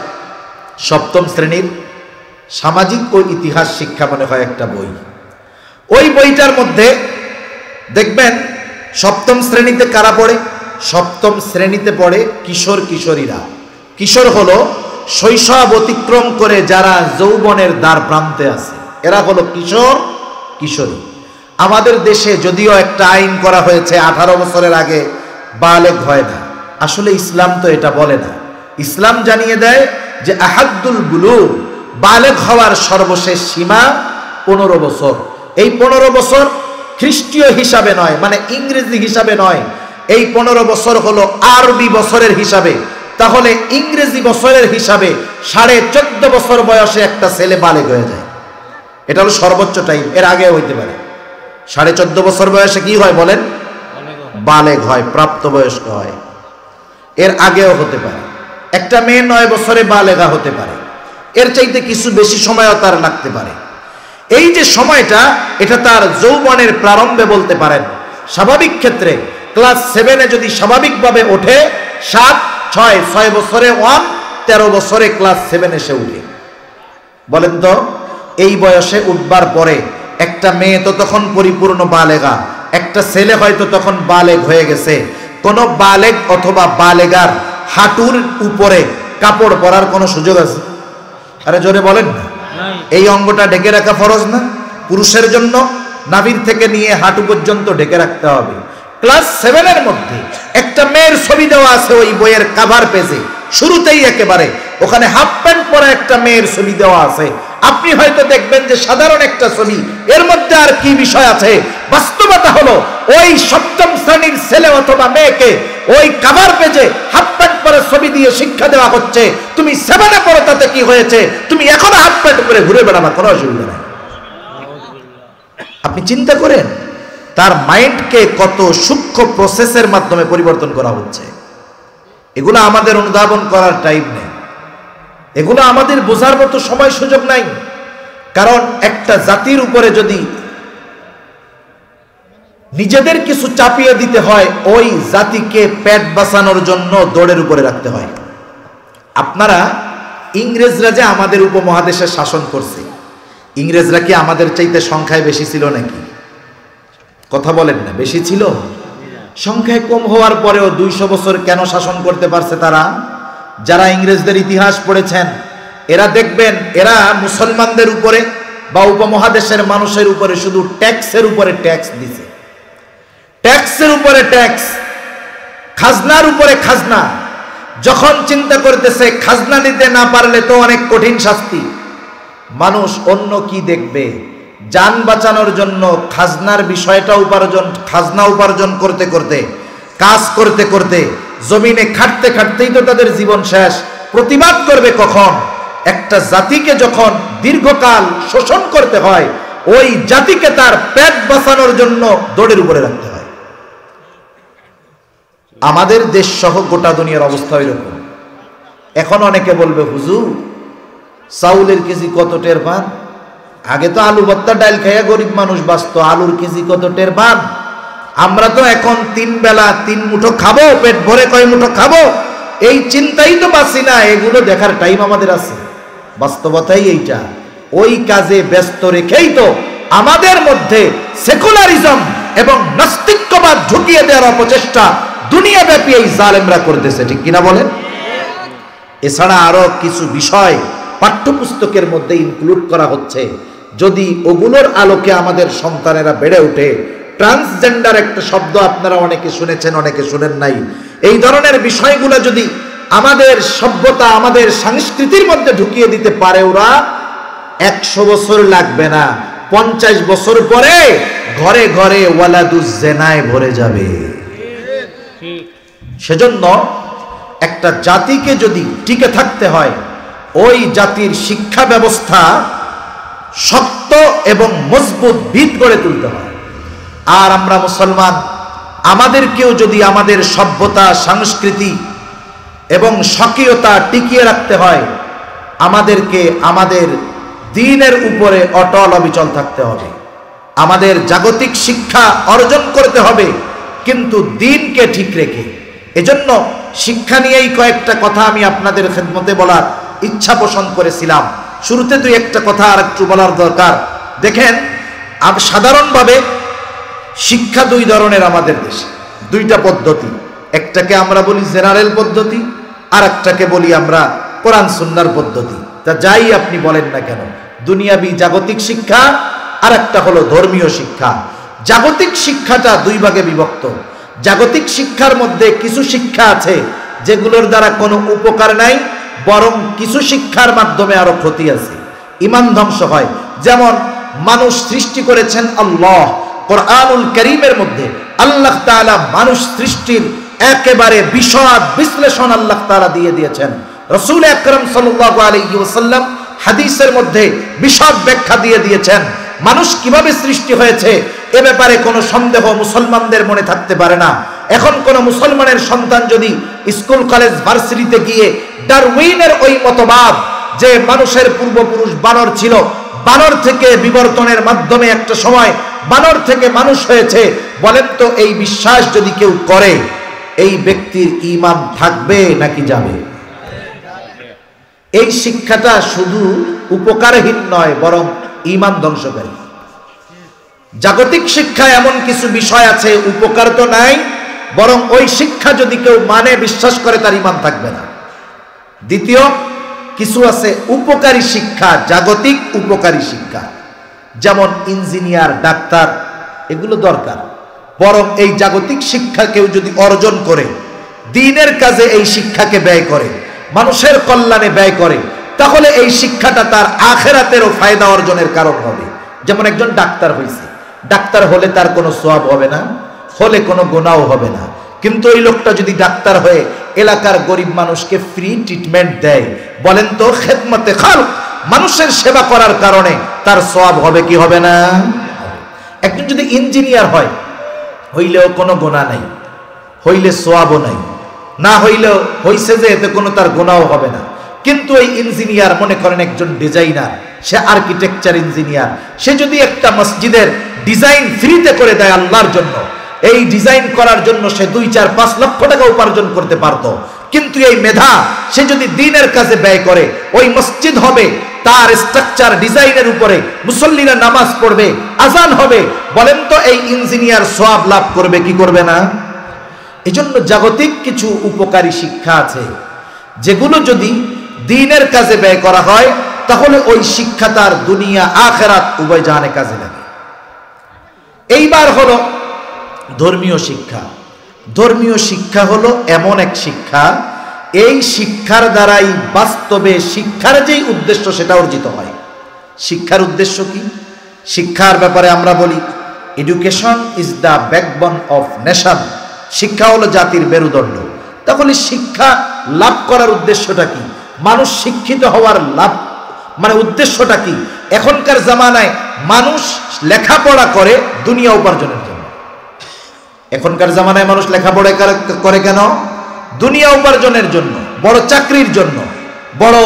7ম শ্রেণীর সামাজিক ও ইতিহাস শিক্ষা মনে হয় একটা বই। ওই বইটার মধ্যে দেখবেন 7ম শ্রেণীতে কারা পড়ে? 7ম শ্রেণীতে পড়ে কিশোর কিশোরীরা। কিশোর হলো শৈশব অতিক্রম করে যারা যৌবনের দ্বার প্রান্তে আছে, এরা হলো কিশোর কিশোরী। আমাদের দেশে যদিও একটা আইন করা হয়েছে 18 বছরের আগে বালেগ হয় না, আসলে ইসলাম তো এটা বলে না। ইসলাম জানিয়ে দেয় যে আহাদ্দুল বুলুগ, বালেগ হওয়ার সর্বশেষ সীমা 15 বছর। এই 15 বছর খ্রিস্টীয় হিসাবে নয়, মানে ইংরেজি হিসাবে নয়, এই 15 বছর হলো আরবি বছরের হিসাবে। তাহলে ইংরেজি বছরের হিসাবে 14.5 বছর বয়সে একটা ছেলে বালেগ হয়ে যায়। এটা হলো সর্বোচ্চ টাইম। এর আগে হইতে পারে। 14.5 বছর বয়সে কি হয় বলেন? বালেগ হয়, প্রাপ্তবয়স্ক হয়। এর আগেও হতে পারে। একটা মেয়ে 9 বছরে বালেগা হতে পারে, এর চাইতে কিছু বেশি সময়ও তার লাগতে পারে। এই যে সময়টা, এটা তার যৌবনের প্রারম্ভে বলতে পারেন। স্বাভাবিক ক্ষেত্রে ক্লাস 7-এ যদি স্বাভাবিকভাবে ওঠে, 7, 6 বছরে 1, 13 বছরে ক্লাস 7 এসে উঠে। বলেন তো, এই বয়সে উঠবার পরে একটা মেয়ে তো তখন পরিপূর্ণ বালেগা, একটা ছেলে হয়তো তখন বালেগ হয়ে গেছে। কোন বালেগ অথবা বালেগার হাঁটুর উপরে কাপড় পরার কোনো সুযোগ আছে? আরে জোরে বলেন না। এই অঙ্গটা ঢেকে রাখা ফরজ না? পুরুষের জন্য নাভির থেকে নিয়ে হাঁটু পর্যন্ত ঢেকে রাখতে হবে। ক্লাস 7-এর মধ্যে একটা মেয়ের ছবি দেওয়া আছে ওই বইয়ের কভার পেজে, শুরুতেই একেবারে ওখানে হাফ প্যান্ট পরা একটা মেয়ের ছবি দেওয়া আছে। আপনি হয়তো দেখবেন যে সাধারণ একটা ছবি, এর মধ্যে আর কি বিষয় আছে? বাস্তবতা হলো ওই 7ম শ্রেণীর ছেলে অথবা মেয়েকে ওই কভার পেজে হাফ প্যান্ট পরে ছবি দিয়ে শিক্ষা দেওয়া হচ্ছে, তুমি 7-এ পড়ো তাতে কি হয়েছে, তুমি এখনো হাফ প্যান্ট পরে ঘুরে বেড়াবা, কোনো অসুবিধা নেই। আপনি চিন্তা করেন তার মাইন্ডকে কত সূক্ষ্ম প্রসেসের মাধ্যমে পরিবর্তন করা হচ্ছে। এগুলো আমাদের অনুধাবন করার টাইম নেই, এগুলো আমাদের বোঝার মতো সময় সুযোগ নাই। কারণ একটা জাতির উপরে যদি নিজেদের কিছু চাপিয়ে দিতে হয়, ওই জাতিকে পেট বাঁচানোর জন্য দৌড়ের উপরে রাখতে হয়। আপনারা, ইংরেজরা যে আমাদের উপমহাদেশে শাসন করছে, ইংরেজরা কি আমাদের চাইতে সংখ্যায় বেশি ছিল নাকি? কথা বলেন না, বেশি ছিল? সংখ্যায় কম হওয়ার পরেও 200 বছর কেন শাসন করতে পারছে তারা? যারা ইংরেজদের ইতিহাস পড়েছেন এরা দেখবেন, এরা মুসলমানদের উপরে বা উপমহাদেশের মানুষের উপরে শুধু ট্যাক্সের উপরে ট্যাক্স দিছে, ট্যাক্সের উপরে ট্যাক্স, খাজনার উপরে খাজনা। যখন চিন্তা করতেছে খাজনা দিতে না পারলে তো অনেক কঠিন শাস্তি, মানুষ অন্য কি দেখবে? যান বাঁচানোর জন্য খাজনার বিষয়টা খাজনা উপার্জন করতে করতে, কাজ করতে করতে, জমিনে খাটতে খাটতেই তো তাদের জীবন শেষ। প্রতিবাদ করবে কখন? একটা জাতিকে যখন দীর্ঘকাল শোষণ করতে হয়, ওই জাতিকে তার পেট বাঁচানোর জন্য দৌড়ের উপরে রাখতে হয়। আমাদের দেশ সহ গোটা দুনিয়ার অবস্থা এরকম। এখন অনেকে বলবে, হুজুর চাউলের কেজি কত টের পান? আগে তো আলু ভর্তা ডাল খাইয়া গরিব মানুষ বাঁচত, আলুর কেজি কত টের পান? আমরা তো এখন 3 বেলা 3 মুঠো খাবো, পেট ভরে কয় মুঠো খাবো, এই চিন্তাই তো বাঁচি না। এগুলো দেখার টাইম আমাদের আছে? বাস্তবতাই এইটা। ওই কাজে ব্যস্ত রেখেই তো আমাদের মধ্যে সেকুলারিজম এবং নাস্তিক্যবাদ ঢুকিয়ে দেওয়ার অপচেষ্টা দুনিয়াব্যাপী এই জালেমরা করতেছে, ঠিক কিনা বলেন? এছাড়া আরো কিছু বিষয় পাঠ্যপুস্তকের মধ্যে ইনক্লুড করা হচ্ছে। যদি ওগুলোর আলোকে আমাদের সন্তানেরা বেড়ে ওঠে, ট্রান্সজেন্ডার একটা শব্দ আপনারা অনেকে শুনেছেন, অনেকে শুনেন নাই, এই ধরনের বিষয়গুলো যদি আমাদের সভ্যতা, আমাদের সংস্কৃতির মধ্যে ঢুকিয়ে দিতে পারে ওরা, 100 বছর লাগবে না, 50 বছর পরে ঘরে ঘরে ওয়ালাদুজ জেনায় ভরে যাবে। সেজন্য একটা জাতিকে যদি টিকে থাকতে হয়, ওই জাতির শিক্ষা ব্যবস্থা শক্ত এবং মজবুত ভিত গড়ে তুলতে হয়। আর আমরা মুসলমান, আমাদেরকেও যদি আমাদের সভ্যতা, সংস্কৃতি এবং স্বকীয়তা টিকিয়ে রাখতে হয়, আমাদেরকে আমাদের দ্বীনের উপরে অটল অবিচল থাকতে হবে। আমাদের জাগতিক শিক্ষা অর্জন করতে হবে, কিন্তু দ্বীনকে ঠিক রেখে। এজন্য শিক্ষা নিয়েই কয়েকটা কথা আমি আপনাদের খেদমতে বলার ইচ্ছা পোষণ করেছিলাম। শুরুতে 2-1টা কথা আর একটু বলার দরকার। দেখেন, সাধারণভাবে শিক্ষা 2 ধরনের আমাদের দেশে, 2টা পদ্ধতি। একটাকে আমরা বলি জেনারেল পদ্ধতি, আর একটাকে বলি আমরা কোরআন সুন্নাহর পদ্ধতি। তা যাই আপনি বলেন না কেন, দুনিয়াবি জাগতিক শিক্ষা আর একটা হলো ধর্মীয় শিক্ষা। জাগতিক শিক্ষাটা 2 ভাগে বিভক্ত। জাগতিক শিক্ষার মধ্যে কিছু শিক্ষা আছে যেগুলোর দ্বারা কোনো উপকার নাই, বরং কিছু শিক্ষার মাধ্যমে আরো ক্ষতি আছে, ঈমান ধ্বংস হয়। যেমন মানুষ সৃষ্টি করেছেন আল্লাহ, কোরআনুল কারীমের মধ্যে আল্লাহ তাআলা মানুষ সৃষ্টির একেবারে বিশদ বিশ্লেষণ আল্লাহ তাআলা দিয়ে দিয়েছেন। রাসূল আকরাম সাল্লাল্লাহু আলাইহি ওয়াসাল্লাম হাদিসের মধ্যে বিশদ ব্যাখ্যা দিয়ে দিয়েছেন মানুষ কিভাবে সৃষ্টি হয়েছে। এ ব্যাপারে কোনো সন্দেহ মুসলমানদের মনে থাকতে পারে না। এখন কোন মুসলমানের সন্তান যদি স্কুল কলেজ ভার্সিটিতে গিয়ে ডারউইনের ওই মতবাদ যে মানুষের পূর্বপুরুষ বানর ছিল, বানর থেকে বিবর্তনের মাধ্যমে একটা সময় বানর থেকে মানুষ হয়েছে, বলেন তো এই বিশ্বাস যদি কেউ করে এই ব্যক্তির ঈমান থাকবে নাকি যাবে? এই শিক্ষাটা শুধু উপকারহীন নয়, বরং ঈমান ধ্বংসকারী। জাগতিক শিক্ষায় এমন কিছু বিষয় আছে উপকার তো নাই, বরং ওই শিক্ষা যদি কেউ মানে বিশ্বাস করে তার ঈমান থাকবে না। দ্বিতীয় কিছু আছে উপকারী শিক্ষা, জাগতিক উপকারী শিক্ষা, যেমন ইঞ্জিনিয়ার, ডাক্তার, এগুলো দরকার। বরং এই জাগতিক শিক্ষা কেউ যদি অর্জন করে, দ্বীনের কাজে এই শিক্ষাকে ব্যয় করে, মানুষের কল্যাণে ব্যয় করে, তাহলে এই শিক্ষাটা তার আখিরাতেরও ফায়দা অর্জনের কারণ হবে। যেমন একজন ডাক্তার হয়েছে, ডাক্তার হলে তার কোনো সওয়াব হবে না, হলে কোনো গুনাহ হবে না। কিন্তু ওই লোকটা যদি ডাক্তার হয়ে এলাকার গরিব মানুষকে ফ্রি ট্রিটমেন্ট দেয়, বলেন তো খেদমতে খালক, মানুষের সেবা করার কারণে তার সওয়াব হবে কি হবে না? একজন যদি ইঞ্জিনিয়ার হয়, হইলেও কোনো গুনাহ নাই, হইলে সওয়াবও নাই, না হইলেও হইছে যে এতে কোনো তার গুনাহ হবে না। কিন্তু এই ইঞ্জিনিয়ার, মনে করেন একজন ডিজাইনার, সে আর্কিটেকচার ইঞ্জিনিয়ার, সে যদি একটা মসজিদের ডিজাইন ফ্রিতে করে দেয় আল্লাহর জন্য, এই ডিজাইন করার জন্য সে 2-4-5 লক্ষ টাকা উপার্জন করতে পারত। কিন্তু এই মেধা সে যদি দ্বীনের কাজে ব্যয় করে, ওই মসজিদ হবে তার স্ট্রাকচার ডিজাইনের উপরে, মুসল্লিরা নামাজ পড়বে, আজান হবে, বলেন তো এই ইঞ্জিনিয়ার সওয়াব লাভ করবে কি করবে না? এজন্য জাগতিক কিছু উপকারী শিক্ষা আছে যেগুলো যদি দ্বীনের কাজে ব্যয় করা হয় তাহলে ওই শিক্ষা তার দুনিয়া আখিরাত উভয় জাহানে কাজে লাগে। এইবার হলো ধর্মীয় শিক্ষা। ধর্মীয় শিক্ষা হলো এমন এক শিক্ষা, এই শিক্ষার দ্বারাই বাস্তবে শিক্ষার যেই উদ্দেশ্য সেটা অর্জিত হয়। শিক্ষার উদ্দেশ্য কি? শিক্ষার ব্যাপারে আমরা বলি education is the backbone of nation, শিক্ষা হলো জাতির মেরুদণ্ড। তাহলে শিক্ষা লাভ করার উদ্দেশ্যটা কি? মানুষ শিক্ষিত হওয়ার লাভ মানে উদ্দেশ্যটা কি? এখনকার জামানায় মানুষ লেখাপড়া করে দুনিয়া উপার্জনের জন্য। এখনকার জামানায় মানুষ লেখাপড়া করে কেন? দুনিয়া উপার্জনের জন্য, বড় চাকরির জন্য, বড়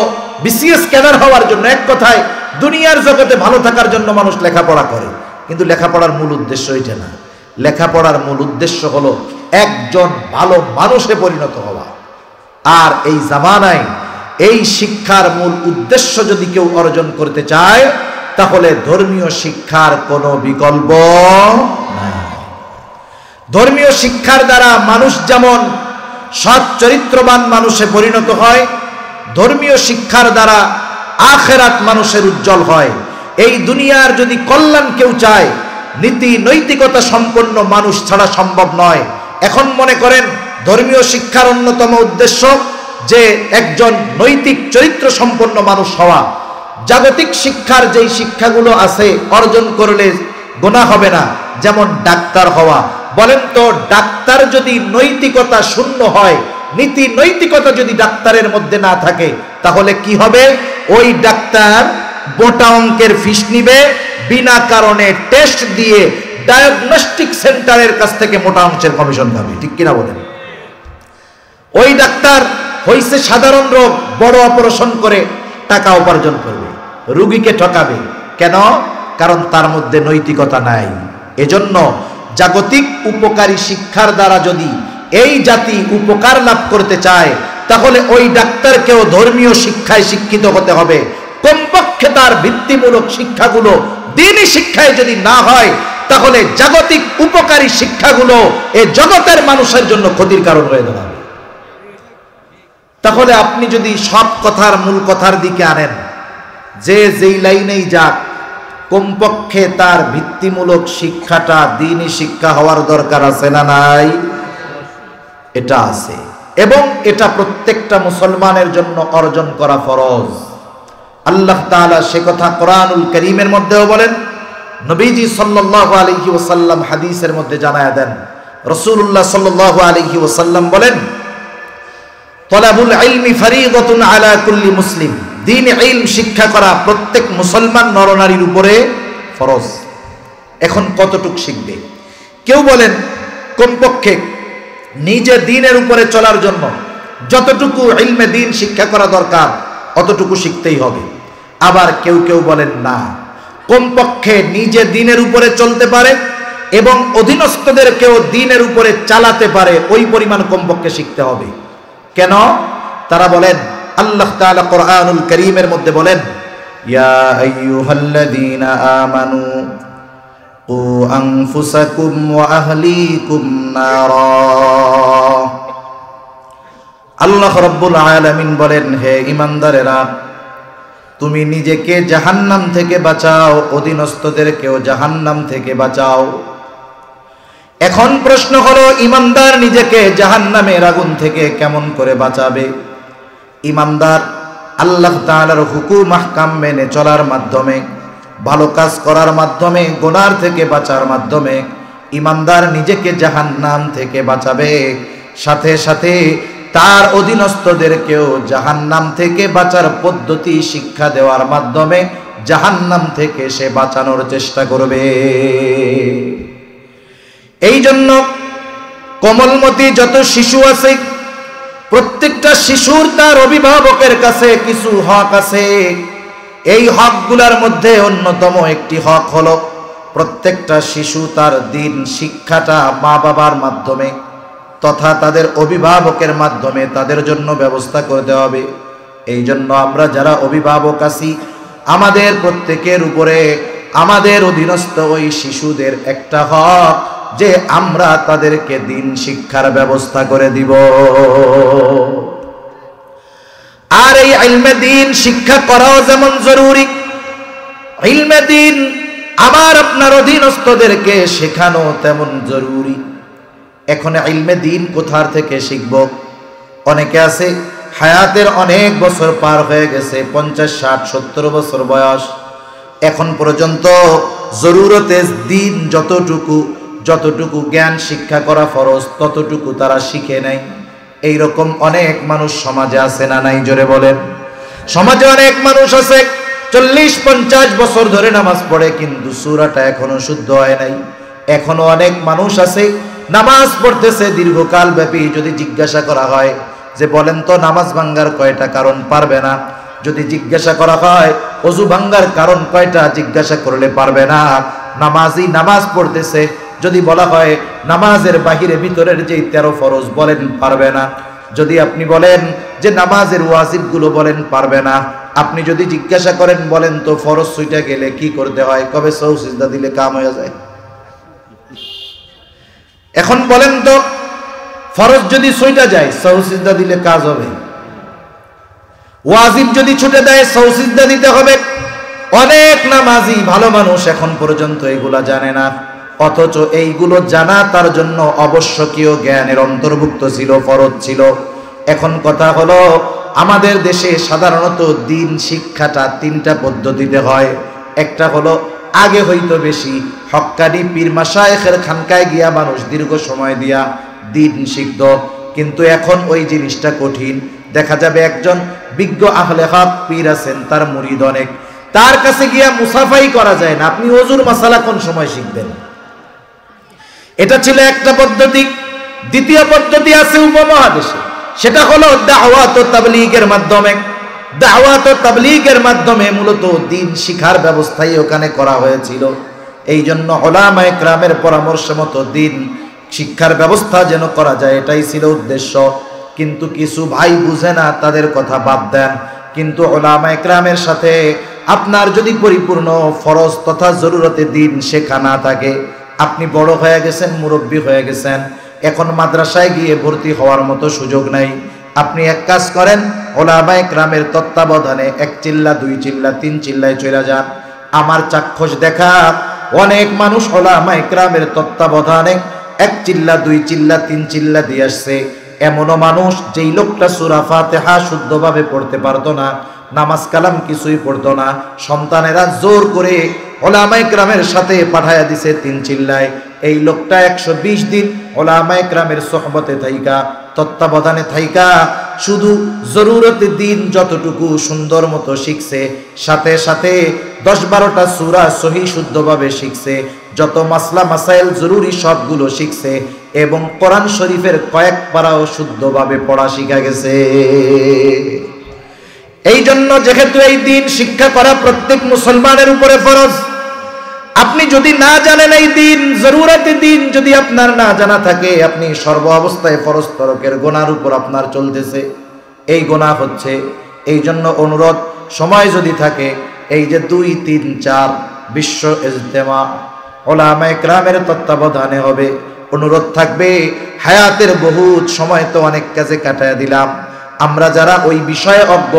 বিসিএস ক্যাডার হওয়ার জন্য। এক কথায় দুনিয়ার জগতে ভালো থাকার জন্য মানুষ লেখাপড়া করে। কিন্তু লেখাপড়ার মূল উদ্দেশ্য এটা না। লেখাপড়ার মূল উদ্দেশ্য হলো একজন ভালো মানুষে পরিণত হওয়া। আর এই জামানায় এই শিক্ষার মূল উদ্দেশ্য যদি কেউ অর্জন করতে চায় তাহলে ধর্মীয় শিক্ষার কোনো বিকল্প নাই। ধর্মীয় শিক্ষার দ্বারা মানুষ যেমন সৎ চরিত্রবান মানুষে পরিণত হয়, ধর্মীয় শিক্ষার দ্বারা আখিরাত মানুষের উজ্জ্বল হয়। এই দুনিয়ার যদি কল্যাণ কেউ চায়, নীতি নৈতিকতা সম্পন্ন মানুষ ছাড়া সম্ভব নয়। এখন মনে করেন ধর্মীয় শিক্ষার অন্যতম উদ্দেশ্য যে একজন নৈতিক চরিত্র সম্পন্ন মানুষ হওয়া। জাগতিক শিক্ষার যেই শিক্ষাগুলো আছে অর্জন করলে গুনাহ হবে না, যেমন ডাক্তার হওয়া। বলেন তো ডাক্তার যদি নৈতিকতা শূন্য হয়, নীতি নৈতিকতা যদি ডাক্তারের মধ্যে না থাকে তাহলে কি হবে? ওই ডাক্তার মোটা অঙ্কের ফিস নিবে, বিনা কারণে টেস্ট দিয়ে ডায়াগনস্টিক সেন্টারের কাছ থেকে মোটা অঙ্কের কমিশন পাবে। ঠিক কিনা বলেন? ওই ডাক্তার হইছে সাধারণ রোগ, বড় অপারেশন করে টাকা উপার্জন করবে, রোগীকে ঠকাবে। কেন? কারণ তার মধ্যে নৈতিকতা নাই। এজন্য জাগতিক উপকারী শিক্ষার দ্বারা যদি এই জাতি উপকার লাভ করতে চায় তাহলে ওই ডাক্তারকেও ধর্মীয় শিক্ষায় শিক্ষিত হতে হবে। কমপক্ষে তার ভিত্তিমূলক শিক্ষাগুলো দ্বীনি শিক্ষায় যদি না হয় তাহলে জাগতিক উপকারী শিক্ষাগুলো এই জগতের মানুষের জন্য ক্ষতির কারণ হয়ে দাঁড়াবে। তাহলে আপনি যদি সব কথার মূল কথার দিকে আনেন, যে যেই লাইনেই যাক, কমপক্ষে তার ভিত্তিমূলক শিক্ষাটা দ্বীনি শিক্ষা হওয়ার দরকার আছে না নাই? এটা আছে। এবং এটা প্রত্যেকটা মুসলমানের জন্য অর্জন করা ফরজ। আল্লাহ তাআলা সে কথা কোরআনুল কারীমের মধ্যেও বলেন, নবীজি সাল্লাল্লাহু আলাইহি ওয়াসাল্লাম হাদিসের মধ্যে জানায়া দেন, রাসূলুল্লাহ সাল্লাল্লাহু আলাইহি ওয়াসাল্লাম বলেন, তলাবুল ইলমি ফরিদাতুন আলা কুল্লি মুসলিম, দ্বীন ইলম শিক্ষা করা প্রত্যেক মুসলমান নরনারীর উপরে ফরজ। এখন কতটুক শিখবে? কেউ বলেন কমপক্ষে নিজে দ্বীনের উপরে চলার জন্য যতটুকু ইলমে দ্বীন শিক্ষা করা দরকার অতটুকু শিখতেই হবে। আবার কেউ কেউ বলেন না, কমপক্ষে নিজে দ্বীনের উপরে চলতে পারে এবং অধীনস্থদেরকেও দ্বীনের উপরে চালাতে পারে ওই পরিমাণ কমপক্ষে শিখতে হবে। কেন? তারা বলেন, আল্লাহ তাআলা কোরআনুল কারীমের মধ্যে বলেন, ইয়া আইয়ুহাল্লাযীনা আমানু কু আনফুসাকুম ওয়া আহলিকুম নারা। আল্লাহ রাব্বুল আলামিন বলেন, হে ঈমানদারেরা, তুমি নিজেকে জাহান্নাম থেকে বাঁচাও, অধীনস্থদেরকেও জাহান্নাম থেকে বাঁচাও। এখন প্রশ্ন হলো, ঈমানদার নিজেকে জাহান্নামের আগুন থেকে কেমন করে বাঁচাবে? ঈমানদার আল্লাহ তাআলার হুকুম আহকাম মেনে চলার মাধ্যমে, ভালো কাজ করার মাধ্যমে, গুনার থেকে বাঁচার মাধ্যমে ঈমানদার নিজেকে জাহান্নাম থেকে বাঁচাবে। সাথে সাথে তার অধীনস্থদেরকেও জাহান্নাম থেকে বাঁচার পদ্ধতি শিক্ষা দেওয়ার মাধ্যমে জাহান্নাম থেকে সে বাঁচানোর চেষ্টা করবে। এই জন্য কোমলমতি যত শিশু আছে, প্রত্যেকটা শিশুর তার অভিভাবকের কাছে কিছু হক আছে। এই হকগুলোর মধ্যে অন্যতম একটি হক হলো প্রত্যেকটা শিশু তার দ্বীন শিক্ষাটা মা বাবার মাধ্যমে তথা তাদের অভিভাবকের মাধ্যমে তাদের জন্য ব্যবস্থা করতে হবে। এই জন্য আমরা যারা অভিভাবক আছি, আমাদের প্রত্যেকের উপরে আমাদের অধীনস্থ ওই শিশুদের একটা হক যে আমরা তাদেরকে দ্বীন শিক্ষার ব্যবস্থা করে দিব। আর এই ইলমে দ্বীন শিক্ষা করাও যেমন জরুরি, ইলমে দ্বীন আমার আপনার অধীনস্থদেরকে শেখানো তেমন জরুরি। এখন ইলমে দ্বীন কোথা থেকে শিখব? অনেকে আছে হায়াতের অনেক বছর পার হয়ে গেছে, 50, 60, 70 বছর বয়স, এখন পর্যন্ত জরুরতে দ্বীন যতটুকু জ্ঞান শিক্ষা করা ফরজ ততটুকু তারা শিখে নাই। এইরকম অনেক মানুষ সমাজে আছে না নাই? জোরে বলেন। সমাজে অনেক মানুষ আছে 40-50 বছর ধরে নামাজ পড়ে, কিন্তু সূরাটা এখনো শুদ্ধ হয় নাই। এখনো অনেক মানুষ আছে নামাজ পড়তেছে দীর্ঘকাল ব্যাপী, যদি জিজ্ঞাসা করা হয় যে বলেন তো নামাজ ভাঙ্গার কয়টা কারণ, পারবে না। যদি জিজ্ঞাসা করা হয় ওযু ভাঙ্গার কারণ কয়টা, জিজ্ঞাসা করলে পারবে না। নামাজি নামাজ পড়তেছে, যদি বলা হয় নামাজের বাহিরে ভিতরের যে 13 ফরজ বলেন, পারবে না। যদি আপনি বলেন যে নামাজের ওয়াজিবগুলো বলেন, পারবে না। আপনি যদি জিজ্ঞাসা করেন বলেন তো ফরজ ছুটে গেলে কি করতে হয়, কবে সৌ সিজদা দিলে কাম হয়ে যায়। এখন বলেন তো ফরজ যদি ছুটে যায় সৌ সিজদা দিলে কাজ হবে, ওয়াজিব যদি ছুটে দেয় সৌ সিজদা দিতে হবে। অনেক নামাজি ভালো মানুষ এখন পর্যন্ত এগুলা জানে না, অথচ এইগুলো জানা তার জন্য আবশ্যকীয় জ্ঞানের অন্তর্ভুক্ত ছিল, ফরজ ছিল। এখন কথা হলো, আমাদের দেশে সাধারণত দ্বীন শিক্ষাটা 3টা পদ্ধতিতে হয়। একটা হলো আগে হইতো বেশি হক্কানি পীর মাশায়েখের খানকায় গিয়া মানুষ দীর্ঘ সময় দিয়া দ্বীন শিখত, কিন্তু এখন ওই জিনিসটা কঠিন। দেখা যাবে একজন বিজ্ঞ আহলে হক পীর আছেন, তার মুরিদ অনেক, তার কাছে গিয়া মুসাফাই করা যায় না। আপনি ওযুর মাসালা কোন সময় শিখবেন? এটা ছিল একটা পদ্ধতি। দ্বিতীয় পদ্ধতি আছে উপমহাদেশে, সেটা হলো দাওয়াত ও তাবলীগের মাধ্যমে। দাওয়াত ও তাবলীগের মাধ্যমে মূলত দ্বীন শিক্ষার ব্যবস্থাই ওখানে করা হয়েছিল। এই জন্য উলামায়ে কেরামের পরামর্শ মতো দ্বীন শিক্ষার ব্যবস্থা যেন করা যায়, এটাই ছিল উদ্দেশ্য। কিন্তু কিছু ভাই বুঝে না, তাদের কথা বাদ দেন। কিন্তু উলামায়ে কেরামের সাথে আপনার যদি পরিপূর্ণ ফরজ তথা জরুরতে দ্বীন শেখা না থাকে, আপনি বড় হয়ে গেছেন, মুরব্বী হয়ে গেছেন, এখন মাদ্রাসায় গিয়ে ভর্তি হওয়ার মতো সুযোগ নাই। আপনি এক কাজ করেন, উলামায়ে কেরামের তত্ত্বাবধানে 1 চিল্লা 2 চিল্লা 3 চিল্লায় চলে যান। আমার চাক্ষুষ দেখা অনেক মানুষ উলামায়ে কেরামের তত্ত্বাবধানে 1 চিল্লা 2 চিল্লা 3 চিল্লা দিয়ে আসছে। এমনও মানুষ যেই লোকটা সূরা ফাতিহা শুদ্ধভাবে পড়তে পারতো না, নামাজ কালাম কিছুই পড়তো না, সন্তানেরা জোর করে উলামায়ে কেরামের সাথে পাঠায়া দিছে তিন চিল্লায়। এই লোকটা 120 দিন উলামায়ে কেরামের সোহবতে থাইকা, তত্ত্বাবধানে থাইকা শুধু জরুরতে দিন যতটুকু সুন্দর মতো শিখছে, সাথে সাথে 10-12টা সূরা সহি শুদ্ধভাবে শিখছে, যত মাসলা মাসাইল জরুরি সবগুলো শিখছে, এবং কোরআন শরীফের কয়েক পারাও শুদ্ধভাবে পড়া শিখা গেছে। এই জন্য যেহেতু এই দিন শিক্ষা করা প্রত্যেক মুসলমানের উপরে ফরজ, আপনি যদি না জানেন এই দিন, জরুরতে দিন যদি আপনার না জানা থাকে, আপনি সর্ব অবস্থায় ফরজ তরকের গুনার উপর আপনার চলতেছে। এই গুনাহ হচ্ছে, এই জন্য অনুরোধ, সময় যদি থাকে এই যে 2, 3, 4 বিশ্ব ইজতেমা উলামায়ে কেরামের তত্ত্বাবধানে হবে। অনুরোধ থাকবে, হায়াতের বহুত সময় তো অনেক কাজে কাটায় দিলাম, আমরা যারা ওই বিষয়ে অজ্ঞ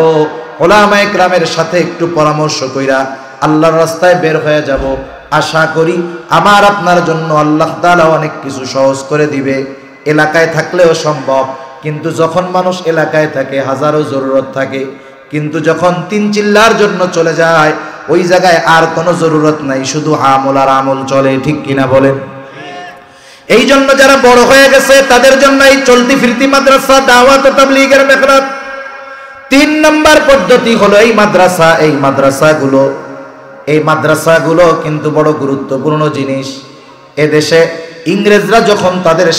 উলামায়ে কেরামের সাথে একটু পরামর্শ কইরা আল্লাহর রাস্তায় বের হয়ে যাব। আশা করি আমার আপনার জন্য আল্লাহ তাআলা অনেক কিছু সহজ করে দিবে। এলাকায় থাকলেও সম্ভব, কিন্তু যখন মানুষ এলাকায় থাকে হাজারো জরুরত থাকে, কিন্তু যখন তিন চিল্লার জন্য চলে যায় ওই জায়গায় আর কোনো জরুরত নাই, শুধু আমল আর আমল চলে, ঠিক কিনা বলেন? এই জন্য যারা বড় হয়ে গেছে তাদের জন্য এই চলতি ফিরতি মাদ্রাসা, দাওয়াত ও তাবলীগের মেহনত 3 নম্বর পদ্ধতি হলো এই মাদ্রাসা। এই মাদ্রাসাগুলো কিন্তু বড় গুরুত্বপূর্ণ জিনিস। এদেশে ইংরেজরা যখন তাদের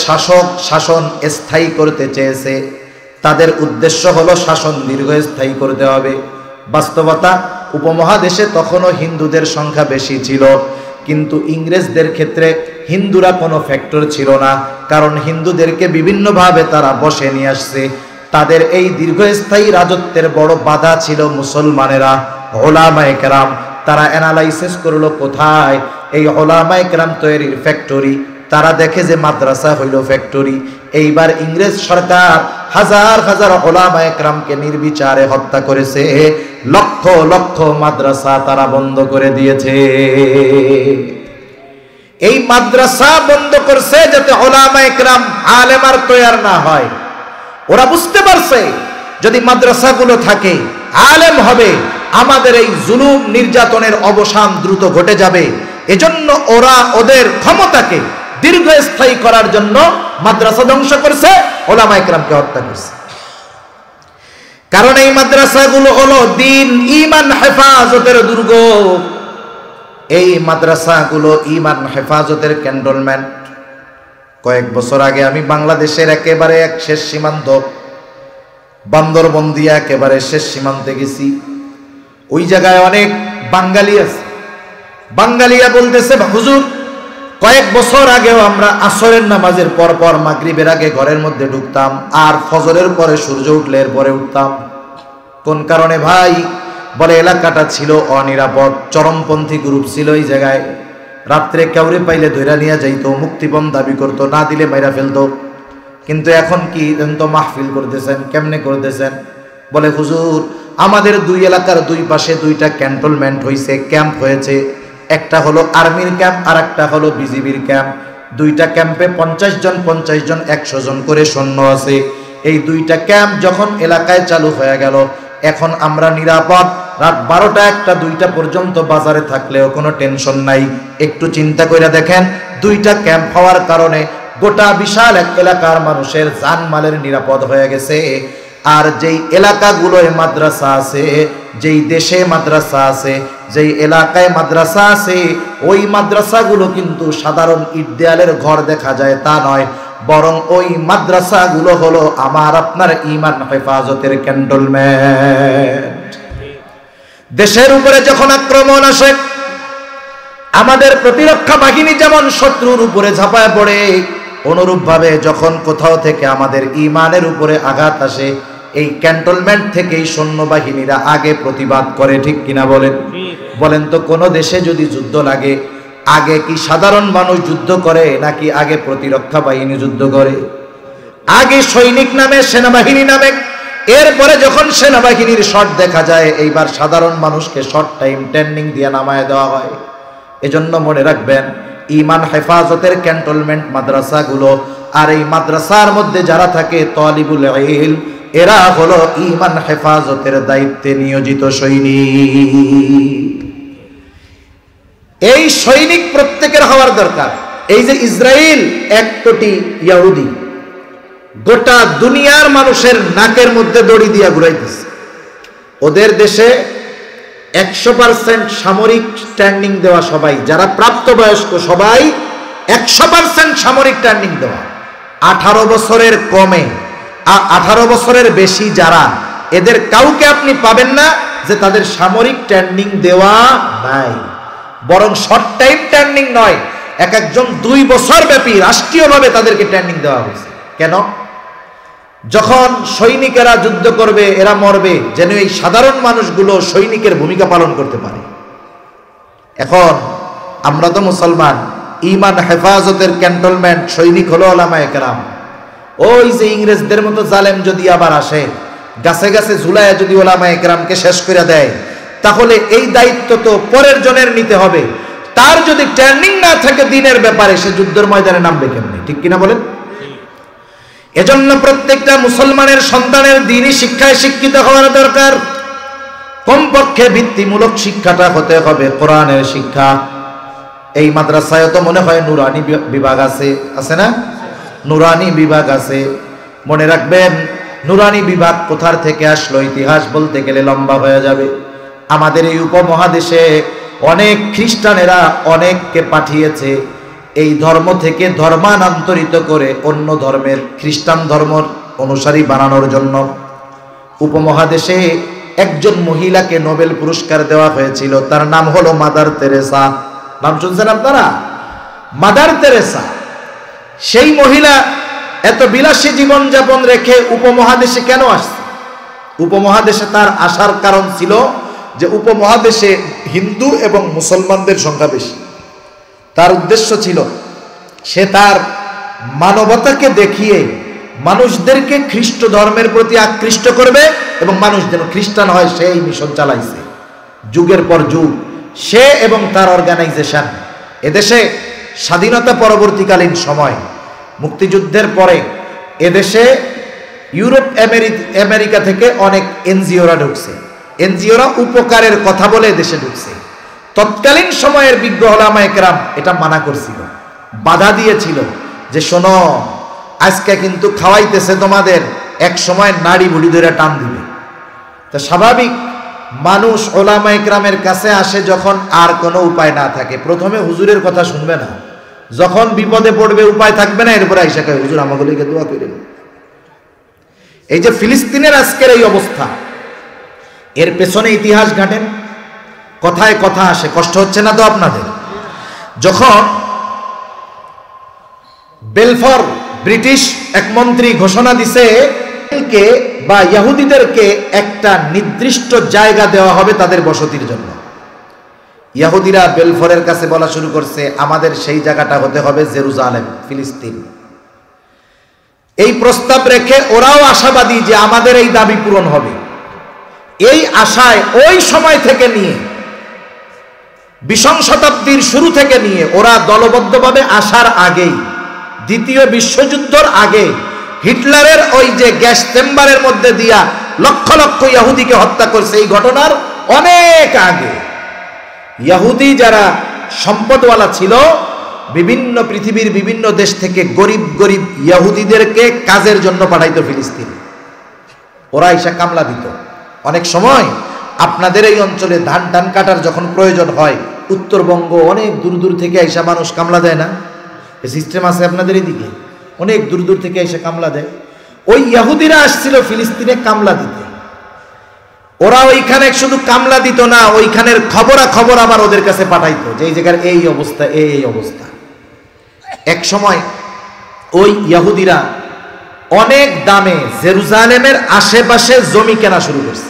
শাসন স্থায়ী করতে চেয়েছে, তাদের উদ্দেশ্য হলো শাসন দীর্ঘস্থায়ী করতে হবে। বাস্তবতা, উপমহাদেশে তখনও হিন্দুদের সংখ্যা বেশি ছিল, কিন্তু ইংরেজদের ক্ষেত্রে হিন্দুরা কোনো ফ্যাক্টর ছিল না, কারণ হিন্দুদেরকে বিভিন্নভাবে তারা বসে নিয়ে আসছে। তাদের এই দীর্ঘস্থায়ী রাজত্বের বড় বাধা ছিল মুসলমানেরা, উলামায়ে কেরাম। তারা অ্যানালাইসিস করলো কোথায় এই উলামায়ে কেরাম তৈরির ফ্যাক্টরি, তারা দেখে যে মাদ্রাসা হইল ফ্যাক্টরি। এইবার ইংরেজ সরকার হাজার হাজার উলামায়ে কেরামকে নির্বিচারে হত্যা করেছে, লক্ষ লক্ষ মাদ্রাসা তারা বন্ধ করে দিয়েছে। এই মাদ্রাসা বন্ধ করছে যাতে উলামায়ে কেরাম আলেম আর তৈয়ার না হয়। ওরা বুঝতে পারছে যদি মাদ্রাসাগুলো থাকে, আলেম হবে, আমাদের এই জুলুম নির্যাতনের অবসান দ্রুত ঘটে যাবে। এজন্য ওরা ওদের ক্ষমতাকে দীর্ঘস্থায়ী করার জন্য মাদ্রাসা ধ্বংস করছে, উলামায়ে কেরামকে হত্যা করছে। কারণ এই মাদ্রাসাগুলো হলো দ্বীন ঈমান হেফাজতের দুর্গ। এই মাদ্রাসাগুলো ঈমান হেফাজতের ক্যান্টনমেন্ট। কয়েক বছর আগে আমি বাংলাদেশের একেবারে এক শেষ সীমান্ত বান্দরবন্দিয়া একেবারে শেষ সীমান্তে গেছি। ওই জায়গায় অনেক বাঙালি আছে। বাঙালিরা বলতেছে, হুজুর কয়েক বছর আগেও আমরা আসরের নামাজের পর পর মাগরিবের আগে ঘরের মধ্যে ঢুকতাম, আর ফজরের পরে সূর্য উঠলে এর পরে উঠতাম। কোন কারণে ভাই? বলে এলাকাটা ছিল অনিরাপদ, চরমপন্থী গ্রুপ ছিল এই জায়গায়। রাত্রে কাউরে পাইলে ধইরা নিয়ে যাইতো, মুক্তিপণ দাবি করতো, না দিলে মাইরা ফেলতো। কিন্তু এখন কি তো মাহফিল করতেছেন, কেমনে করতেছেন? বলে হুজুর আমাদের 2 এলাকার 2 পাশে 2টা ক্যান্টনমেন্ট হয়েছে, ক্যাম্প হয়েছে। একটা হলো আর্মির ক্যাম্প আর একটা হলো বিজিবির ক্যাম্প। 2টা ক্যাম্পে 50 জন 100 জন করে সৈন্য আছে। এই 2টা ক্যাম্প যখন এলাকায় চালু হয়ে গেল, এখন আমরা নিরাপদ। রাত 12টা 1টা 2টা পর্যন্ত বাজারে থাকলেও কোনো টেনশন নাই। একটু চিন্তা করে দেখেন, 2টা ক্যাম্প হওয়ার কারণে গোটা বিশাল এক এলাকার মানুষের জানমালের নিরাপদ হয়ে গেছে। আর যেই এলাকাগুলোয় মাদ্রাসা আছে, যেই দেশে মাদ্রাসা আছে, যেই এলাকায় মাদ্রাসা আছে, ওই মাদ্রাসাগুলো কিন্তু সাধারণ ইট দেয়ালের ঘর দেখা যায় তা নয়, বরং ওই মাদ্রাসাগুলো হলো আমার আপনার ঈমান হেফাজতের ক্যান্টনমেন্ট। দেশের উপরে যখন আক্রমণ আসে, আমাদের প্রতিরক্ষা বাহিনী যেমন শত্রুর উপরে ঝাঁপায় পড়ে, অনুরূপভাবে যখন কোথাও থেকে আমাদের ঈমানের উপরে আঘাত আসে, এই ক্যান্টনমেন্ট থেকেই সৈন্যবাহিনীরা আগে প্রতিবাদ করে, ঠিক কিনা বলেন? বলেন তো, কোন দেশে যদি যুদ্ধ লাগে আগে কি সাধারণ মানুষ যুদ্ধ করে নাকি আগে প্রতিরক্ষা বাহিনী যুদ্ধ করে? আগে সৈনিক নামে, সেনাবাহিনী নামে, এরপরে যখন সেনাবাহিনীর শট দেখা যায়, এইবার সাধারণ মানুষকে শর্ট টাইম ট্রেনিং দিয়ে নামায় দেওয়া হয়। এজন্য মনে রাখবেন, ঈমান হেফাজতের ক্যান্টনমেন্ট মাদ্রাসাগুলো আর এই মাদ্রাসার মধ্যে যারা থাকে তালিবুল ইলম, এরা হলো ঈমান হেফাজতের দায়িত্বে নিয়োজিত সৈনিক। এই সৈনিক প্রত্যেকের হওয়ার দরকার। এই যে ইসরায়েল 1 কোটি ইহুদি গোটা দুনিয়ার মানুষের নাকের মধ্যে দড়ি দিয়া ঘুরাইতেছে। ওদের দেশে 100% সামরিক ট্রেনিং দেওয়া, সবাই যারা প্রাপ্তবয়স্ক সবাই 100% সামরিক ট্রেনিং দেওয়া। 18 বছরের কমে 18 বছরের বেশি যারা, এদের কাউকে আপনি পাবেন না যে তাদের সামরিক ট্রেনিং দেওয়া নাই। বরং শর্ট টাইম ট্রেনিং নয়, একজন 2 বছর ব্যাপী রাষ্ট্রীয়ভাবে তাদেরকে ট্রেনিং দেওয়া হয়েছে। কেন? যখন সৈনিকেরা যুদ্ধ করবে, এরা মরবে, যেন এই সাধারণ মানুষগুলো সৈনিকের ভূমিকা পালন করতে পারে। এখন আমরা তো মুসলমান, ঈমান হেফাজতের ক্যান্টনমেন্ট সৈনিক হলো উলামায়ে কেরাম। ওই যে ইংরেজদের মতো জালেম যদি আবার আসে, গাছে গাছে ঝুলায় যদি উলামায়ে কেরামকে শেষ করে দেয়, তাহলে এই দায়িত্ব তো পরের জনের নিতে হবে। তার যদি ট্রেনিং না থাকে দিনের ব্যাপারে, সে যুদ্ধের ময়দানে নামবে কেমনে? ঠিক কিনা বলেন? এজন্য প্রত্যেকটা মুসলমানের সন্তানের দ্বীনি শিক্ষায় শিক্ষিত হওয়ার দরকার। কমপক্ষে ভিত্তিমূলক শিক্ষাটা হতে হবে কোরআনের শিক্ষা। এই মাদ্রাসায় তো মনে হয় নুরানি বিভাগ আছে, আছে না? নুরানি বিভাগ আছে। মনে রাখবেন, নুরানি বিভাগ কোথার থেকে আসলো ইতিহাস বলতে গেলে লম্বা হয়ে যাবে। আমাদের এই উপমহাদেশে অনেক খ্রিস্টানেরা অনেককে পাঠিয়েছে এই ধর্ম থেকে ধর্মান্তরিত করে অন্য ধর্মের, খ্রিস্টান ধর্ম অনুসারী বানানোর জন্য। উপমহাদেশে একজন মহিলাকে নোবেল পুরস্কার দেওয়া হয়েছিল, তার নাম হলো মাদার তেরেসা। নাম শুনছেন আপনারা? Mother Teresa. সেই মহিলা এত বিলাসী জীবনযাপন রেখে উপমহাদেশে কেন আসছে? উপমহাদেশে তার আসার কারণ ছিল যে উপমহাদেশে হিন্দু এবং মুসলমানদের সংখ্যা বেশি। তার উদ্দেশ্য ছিল সে তার মানবতাকে দেখিয়ে মানুষদেরকে খ্রিস্ট ধর্মের প্রতি আকৃষ্ট করবে এবং মানুষ যেন খ্রিস্টান হয়, সেই মিশন চালাইছে যুগের পর যুগ। সে এবং তার অর্গানাইজেশন এদেশে স্বাধীনতা পরবর্তীকালীন সময়, মুক্তিযুদ্ধের পরে এদেশে ইউরোপ আমেরিকা থেকে অনেক এনজিওরা ঢুকছে। এনজিওরা উপকারের কথা বলে দেশে ঢুকছে। তৎকালীন সময়ের বিজ্ঞ উলামায়ে কেরাম এটা মানা করছিল, বাধা দিয়েছিল যে শোনো, আজকে কিন্তু খাওয়াইতেছে তোমাদের, এক সময় নাড়ি ভুড়ি ধরে টান দিবে। তো স্বাভাবিক মানুষ উলামায়ে কেরামের কাছে আসে যখন আর কোনো উপায় না থাকে। প্রথমে হুজুরের কথা শুনবে না, যখন বিপদে পড়বে, উপায় থাকবে না, এরপরে আইসা কয় হুজুর আমাগুলোকে দোয়া করেন। এই যে ফিলিস্তিনের আজকের এই অবস্থা, এর পেছনে ইতিহাস ঘাটেন, কথায় কথা আসে। কষ্ট হচ্ছে না তো আপনাদের? যখন বেলফর ব্রিটিশ এক মন্ত্রী ঘোষণা দিছে বা ইহুদিদেরকে একটা নির্দিষ্ট জায়গা দেওয়া হবে তাদের বসতির জন্য, ইহুদিরা বেলফরের কাছে বলা শুরু করছে আমাদের সেই জায়গাটা হতে হবে জেরুজালেম, ফিলিস্তিন। এই প্রস্তাব রেখে ওরাও আশাবাদী যে আমাদের এই দাবি পূরণ হবে। এই আশায় ওই সময় থেকে নিয়ে 20 শতাব্দীর শুরু থেকে নিয়ে ওরা দলবদ্ধভাবে আসার আগেই, দ্বিতীয় বিশ্বযুদ্ধের আগে হিটলারের ওই যে গ্যাস চেম্বারের মধ্যে দিয়া লক্ষ লক্ষ ইহুদিকে হত্যা করছে, এই ঘটনার অনেক আগে ইহুদি যারা সম্পদওয়ালা ছিল, বিভিন্ন পৃথিবীর বিভিন্ন দেশ থেকে গরিব গরিব ইহুদিদেরকে কাজের জন্য পাঠাইতো ফিলিস্তিন। ওরা এসে কামলা দিত। অনেক সময় আপনাদের এই অঞ্চলে ধান টান কাটার যখন প্রয়োজন হয়, উত্তরবঙ্গ অনেক দূর দূর থেকে এসে মানুষ কামলা দেয় না? এই সিস্টেম আছে আপনাদের এদিকে, অনেক দূর দূর থেকে এসে কামলা দেয়। ওই ইহুদিরা আসছিল ফিলিস্তিনে কামলা দিতে। ওরা ওইখানে শুধু কামলা দিত না, ওইখানের খবর আবার ওদের কাছে পাঠাইতো যে এই জায়গার এই অবস্থা, এই অবস্থা। এক সময় ওই ইহুদিরা অনেক দামে জেরুজালেমের আশেপাশে জমি কেনা শুরু করছে।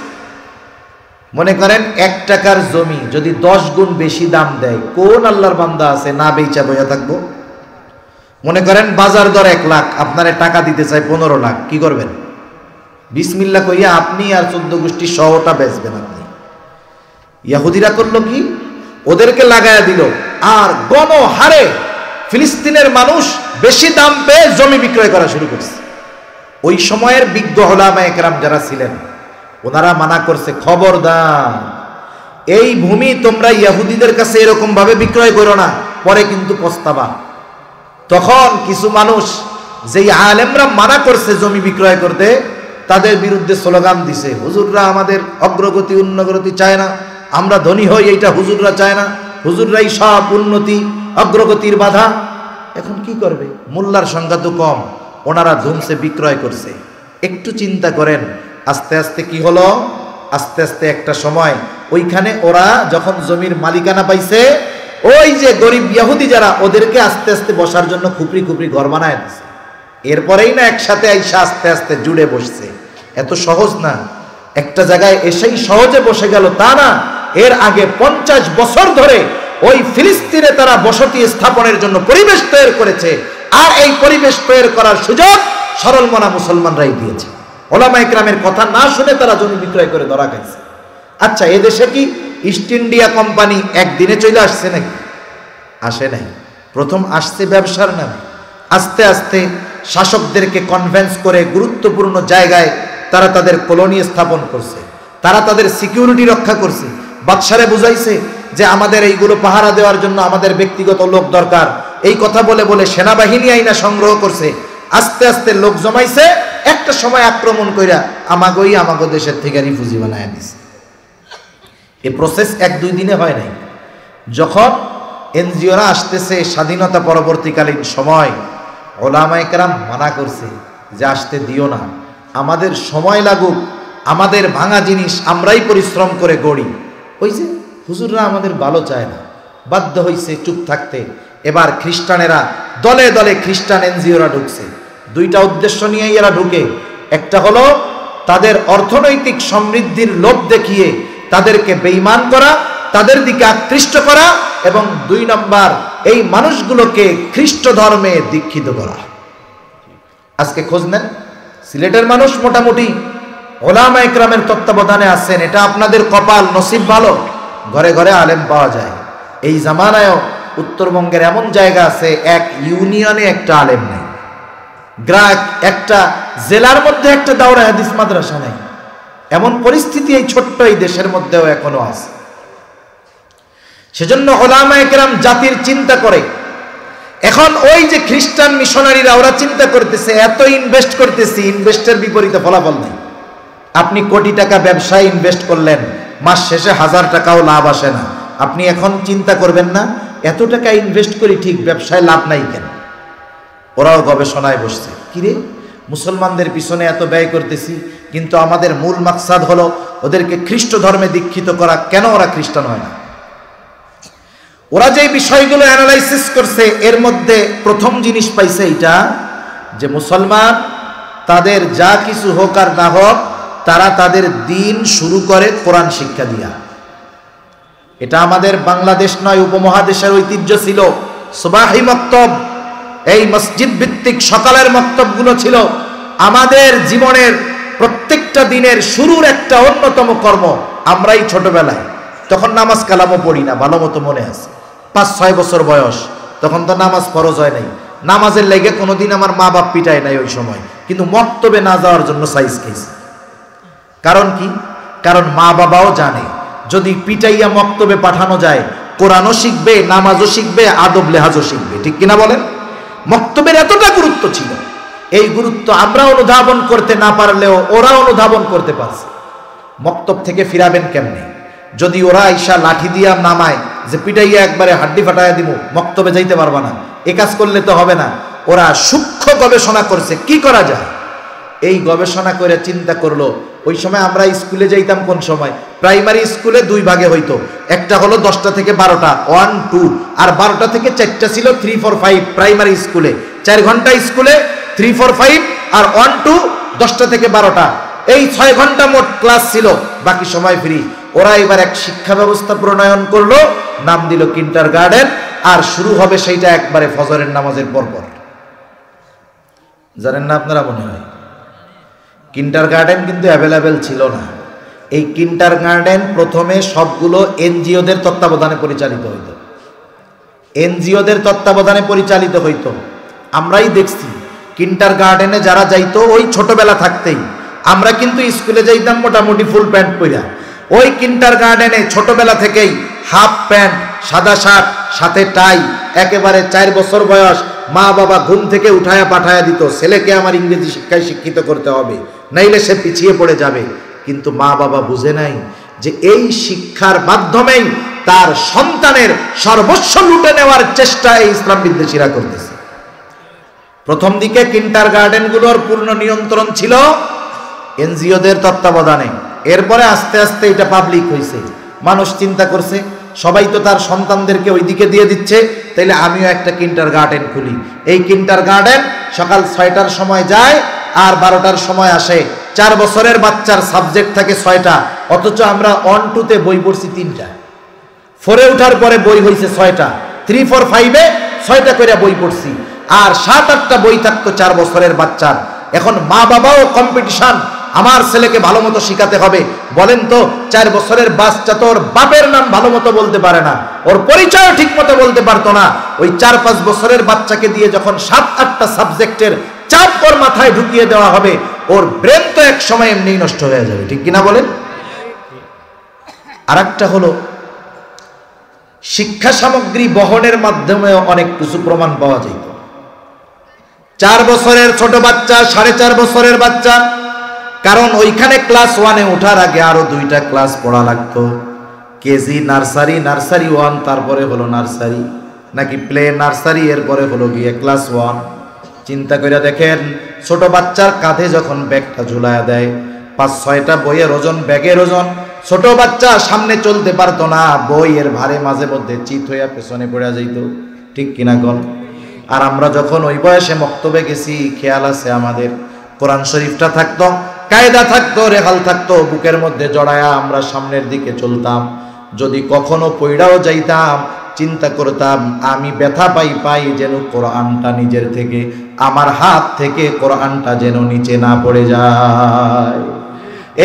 মনে করেন 1 টাকার জমি যদি 10 গুণ বেশি দাম দেয়, কোন আল্লাহর বান্দা আছে না বেচা বইয়া থাকবো? মনে করেন বাজার দর 1 লাখ, আপনারে টাকা দিতে চাই 15 লাখ, কি করবেন? বিসমিল্লাহ কইয়া আপনি আর 14 গোষ্ঠী সহটা বেচবেন আপনি। ইহুদিরা করলো কি, ওদেরকে লাগায়া দিল আর গণহারে ফিলিস্তিনের মানুষ বেশি দাম পেয়ে জমি বিক্রয় করা শুরু করছে। ওই সময়ের বিজ্ঞ উলামায়ে কেরাম যারা ছিলেন ওনারা মানা করছে, খবরদার এই ভূমি তোমরা ইহুদিদের কাছে এরকম ভাবে বিক্রয় করো না, পরে কিন্তু পস্তাবা। তখন কিছু মানুষ যেই আলেমরা মানা করছে জমি বিক্রয় করতে, তাদের বিরুদ্ধে স্লোগান দিছে, হুজুররা আমাদের অগ্রগতি উন্নতি চায় না, আমরা ধনী হই এইটা হুজুররা চায় না, হুজুররাই সব উন্নতি অগ্রগতির বাধা। এখন কি করবে, মোল্লার সংখ্যা তো কম, ওনারা ধুমসে বিক্রয় করছে। একটু চিন্তা করেন আস্তে আস্তে কি হলো, আস্তে আস্তে একটা সময় ওইখানে ওরা যখন জমির মালিকানা পাইছে, ওই যে গরিব ইহুদি যারা, ওদেরকে আস্তে আস্তে বসার জন্য খুপড়ি খুপড়ি ঘর বানায় দিছে। এরপরেই না একসাথে আইসা আস্তে আস্তে জুড়ে বসছে। এত সহজ না, একটা জায়গায় এসেই সহজে বসে গেল তা না। এর আগে 50 বছর ধরে ওই ফিলিস্তিনে তারা বসতি স্থাপনের জন্য পরিবেশ তৈরি করেছে, আর এই পরিবেশ তৈরি করার সুযোগ সরল মনা মুসলমানরাই দিয়েছে। ওলামায়ে কেরামের কথা না শুনে তারা জমি বিক্রয় করে ধরা খাইছে। আচ্ছা, এদেশে কি ইস্ট ইন্ডিয়া কোম্পানি একদিনে চলে আসছে নাকি? আসে নাই। প্রথম আসছে ব্যবসার নামে, আস্তে আস্তে শাসকদেরকে কনভিন্স করে গুরুত্বপূর্ণ জায়গায় তারা তাদের কলোনি স্থাপন করছে, তারা তাদের সিকিউরিটি রক্ষা করছে। বাদশারে বুঝাইছে যে আমাদের এইগুলো পাহারা দেওয়ার জন্য আমাদের ব্যক্তিগত লোক দরকার, এই কথা বলে বলে সেনাবাহিনী আইনা সংগ্রহ করছে। আস্তে আস্তে লোক জমাইছে, একটা সময় আক্রমণ কইরা আমাগো দেশের থেকে রিফিউজি বানায় দিছে। এই প্রসেস 1-2 দিনে হয় নাই। যখন এনজিওরা আসতেছে স্বাধীনতা পরবর্তীকালীন সময়, ওলামায়ে কেরাম মানা করছে যে আসতে দিও না, আমাদের সময় লাগুক, আমাদের ভাঙা জিনিস আমরাই পরিশ্রম করে গড়ি। ওই যে হুজুররা আমাদের ভালো চায় না, বাধ্য হইছে চুপ থাকতে। এবার খ্রিস্টানেরা দলে দলে খ্রিস্টান এনজিওরা ঢুকছে। 2টা উদ্দেশ্য নিয়েই এরা ঢুকে। একটা হলো তাদের অর্থনৈতিক সমৃদ্ধির লোভ দেখিয়ে তাদেরকে বেঈমান করা, তাদের দিকে আকৃষ্ট করা, এবং 2 নম্বর এই মানুষগুলোকে খ্রিস্ট ধর্মে দীক্ষিত করা। আজকে খোঁজ নেন, সিলেটের মানুষ মোটামুটি ওলামায়ে কেরামের তত্ত্বাবধানে আছেন, এটা আপনাদের কপাল, নসিব ভালো, ঘরে ঘরে আলেম পাওয়া যায়। এই জামানায়ও উত্তরবঙ্গের এমন জায়গা আছে এক ইউনিয়নে একটা আলেম নেই, একটা জেলার মধ্যে একটা দাওরা হাদিস মাদ্রাসা নেই। এমন পরিস্থিতি এই ছোট্ট এই দেশের মধ্যেও এখনো আছে। সেজন্য ওলামায়ে কেরাম জাতির চিন্তা করে। এখন ওই যে খ্রিস্টান মিশনারিরা ওরা চিন্তা করতেছে, এত ইনভেস্ট করতেছি, ইনভেস্টের বিপরীতে ফলাফল নেই। আপনি কোটি টাকা ব্যবসায় ইনভেস্ট করলেন, মাস শেষে 1000 টাকাও লাভ আসে না। আপনি এখন চিন্তা করবেন না এত টাকা ইনভেস্ট করি, ঠিক ব্যবসায় লাভ নাই কেন? ওরাও গবেষণায় বসছে, কিরে মুসলমানদের পিছনে এত ব্যয় করতেছি, কিন্তু আমাদের মূল মাকসাদ হলো ওদেরকে খ্রিস্ট ধর্মে দীক্ষিত করা, কেন ওরা খ্রিস্টান হয় না? ওরা যে বিষয়গুলো অ্যানালাইসিস করছে, এর মধ্যে প্রথম জিনিস পাইছে এটা যে মুসলমান তাদের যা কিছু হোক আর না হোক, তারা তাদের দিন শুরু করে কোরআন শিক্ষা দিয়া। এটা আমাদের বাংলাদেশ নয়, উপমহাদেশের ঐতিহ্য ছিল। সুবাহি মক্তব, এই মসজিদ ভিত্তিক সকালের মক্তবগুলো ছিল আমাদের জীবনের প্রত্যেকটা দিনের শুরুর একটা অন্যতম কর্ম। আমরাই ছোটবেলায় তখন নামাজ কালামও পড়ি না, ভালো মতো মনে আছে, 5-6 বছর বয়স, তখন তো নামাজ ফরজ হয় নাই। নামাজের লেগে কোনোদিন আমার মা বাপ পিটায় নাই ওই সময়, কিন্তু মক্তবে না যাওয়ার জন্য সাইজ খেয়েছে। কারণ কি? কারণ মা বাবাও জানে যদি পিটাইয়া মক্তবে পাঠানো যায়, কোরআনও শিখবে, নামাজও শিখবে, আদব লেহাজও শিখবে। ঠিক কিনা বলেন? মক্তবের এতটা গুরুত্ব ছিল। এই গুরুত্ব আমরা অনুধাবন করতে না পারলেও ওরা অনুধাবন করতে পারছে। মক্তব থেকে ফিরাবেন কেমনে? যদি ওরা আইসা লাঠি দিয়া নামায় যে পিটাইয়া একবারে হাড্ডি ফাটাইয়া দিব, মক্তবে যাইতে পারবা না, এ কাজ করলে তো হবে না। ওরা সূক্ষ্ম গবেষণা করছে কি করা যায়। এই গবেষণা করে চিন্তা করলো, ওই সময় আমরা স্কুলে যাইতাম কোন সময়, প্রাইমারি স্কুলে 2 ভাগে হইতো। একটা হলো 10টা থেকে 12টা 1, 2, আর 12টা থেকে 4টা ছিল 3, 4, 5 প্রাইমারি স্কুলে। 4 ঘন্টা স্কুলে, 3, 4, 5 আর 1, 2, 10টা থেকে 12টা, এই 6 ঘন্টা মোট ক্লাস ছিল, বাকি সময় ফ্রি। ওরা এবার এক শিক্ষা ব্যবস্থা প্রণয়ন করলো, নাম দিল কিন্ডারগার্টেন, আর শুরু হবে সেইটা একবারে ফজরের নামাজের পরপর। জানেন না আপনারা? মনে হয় কিন্ডারগার্টেন কিন্তু অ্যাভেলেবেল ছিল না। এই কিন্ডারগার্টেন প্রথমে সবগুলো এনজিওদের তত্ত্বাবধানে পরিচালিত হইত। এনজিওদের তত্ত্বাবধানে পরিচালিত হইতো। আমরাই দেখছি কিন্ডার গার্ডেনে যারা যাইতো ওই ছোটবেলা থাকতেই, আমরা কিন্তু স্কুলে যাইতাম মোটামুটি ফুল প্যান্ট পইরা, ওই কিন্ডার গার্ডেনে ছোটবেলা থেকেই হাফ প্যান্ট, সাদা শার্ট, সাথে টাই, একেবারে 4 বছর বয়স মা বাবা ঘুম থেকে উঠায়া পাঠায়া দিত, ছেলেকে আমার ইংরেজি শিক্ষায় শিক্ষিত করতে হবে, নাইলে সে পিছিয়ে পড়ে যাবে। কিন্তু মা বাবা বুঝে নাই যে এই শিক্ষার মাধ্যমেই তার সন্তানের সর্বস্ব লুটে নেওয়ার চেষ্টা এই ইসলাম বিদ্বেষীরা করতেছে। প্রথম দিকে কিন্ডার গার্ডেনগুলোর পূর্ণ নিয়ন্ত্রণ ছিল এনজিওদের তত্ত্বাবধানে, এরপরে আস্তে আস্তে এটা পাবলিক হয়েছে। মানুষ চিন্তা করছে সবাই তো তার সন্তানদেরকে ওই দিকে দিয়ে দিচ্ছে, তাইলে আমিও একটা কিন্ডার গার্ডেন খুলি। এই কিন্ডার গার্ডেন সকাল 6টার সময় যায় আর 12টার সময় আসে। 4 বছরের বাচ্চার সাবজেক্ট থাকে 6টা, অথচ আমরা 1, 2-তে বই পড়ছি 3টা, 4-এ উঠার পরে বই হয়েছে 6টা, 3, 4, 5-এ 6টা করে বই পড়ছি, আর 7-8টা বই থাকতো 4 বছরের বাচ্চার। এখন মা বাবাও কম্পিটিশন, আমার ছেলেকে ভালো মতো শিখাতে হবে। বলেন তো 4 বছরের বাচ্চা তো ওর বাপের নাম ভালো মতো বলতে পারে না, ওর পরিচয় ঠিক মতো বলতে পারতো না। ওই 4-5 বছরের বাচ্চাকে দিয়ে যখন 7-8টা সাবজেক্টের চাপ ওর মাথায় ঢুকিয়ে দেওয়া হবে, ওর ব্রেন তো এক সময় এমনি নষ্ট হয়ে যাবে, ঠিক কিনা বলেন? আরেকটা হলো শিক্ষা সামগ্রী বহনের মাধ্যমে অনেক কিছু প্রমাণ পাওয়া যেত। 4 বছরের ছোট বাচ্চা, 4.5 বছরের বাচ্চা, কারণ ওইখানে ক্লাস 1-এ ওঠার আগে আরো 2টা ক্লাস পড়া লাগতো, কেজি, নার্সারি, নার্সারি 1, তারপরে হলো নার্সারি, নাকি প্লে নার্সারি, এরপরে হলো গিয়ে ক্লাস 1। চিন্তা করে দেখেন, ছোট বাচ্চার কাঁধে যখন ব্যাগটা ঝুলায়া দেয়, 5-6টা বইয়ের ওজন, ব্যাগের ওজন, ছোট বাচ্চা সামনে চলতে পারতো না, বইয়ের ভারে মাঝে মধ্যে চিত হইয়া পেছনে পড়ে যাইত, ঠিক কিনা কোন? আর আমরা যখন ওই বয়সে মক্তবে গেছি, খেয়াল আছে আমাদের, কোরআন শরীফটা থাকতো, কায়দা থাকতো, রেহাল থাকতো, বুকের মধ্যে জড়ায়া আমরা সামনের দিকে চলতাম। যদি কখনো পইড়াও যাইতাম, চিন্তা করতাম আমি ব্যথা পাই যেন কোরআনটা নিজের থেকে, আমার হাত থেকে কোরআনটা যেন নিচে না পড়ে যায়।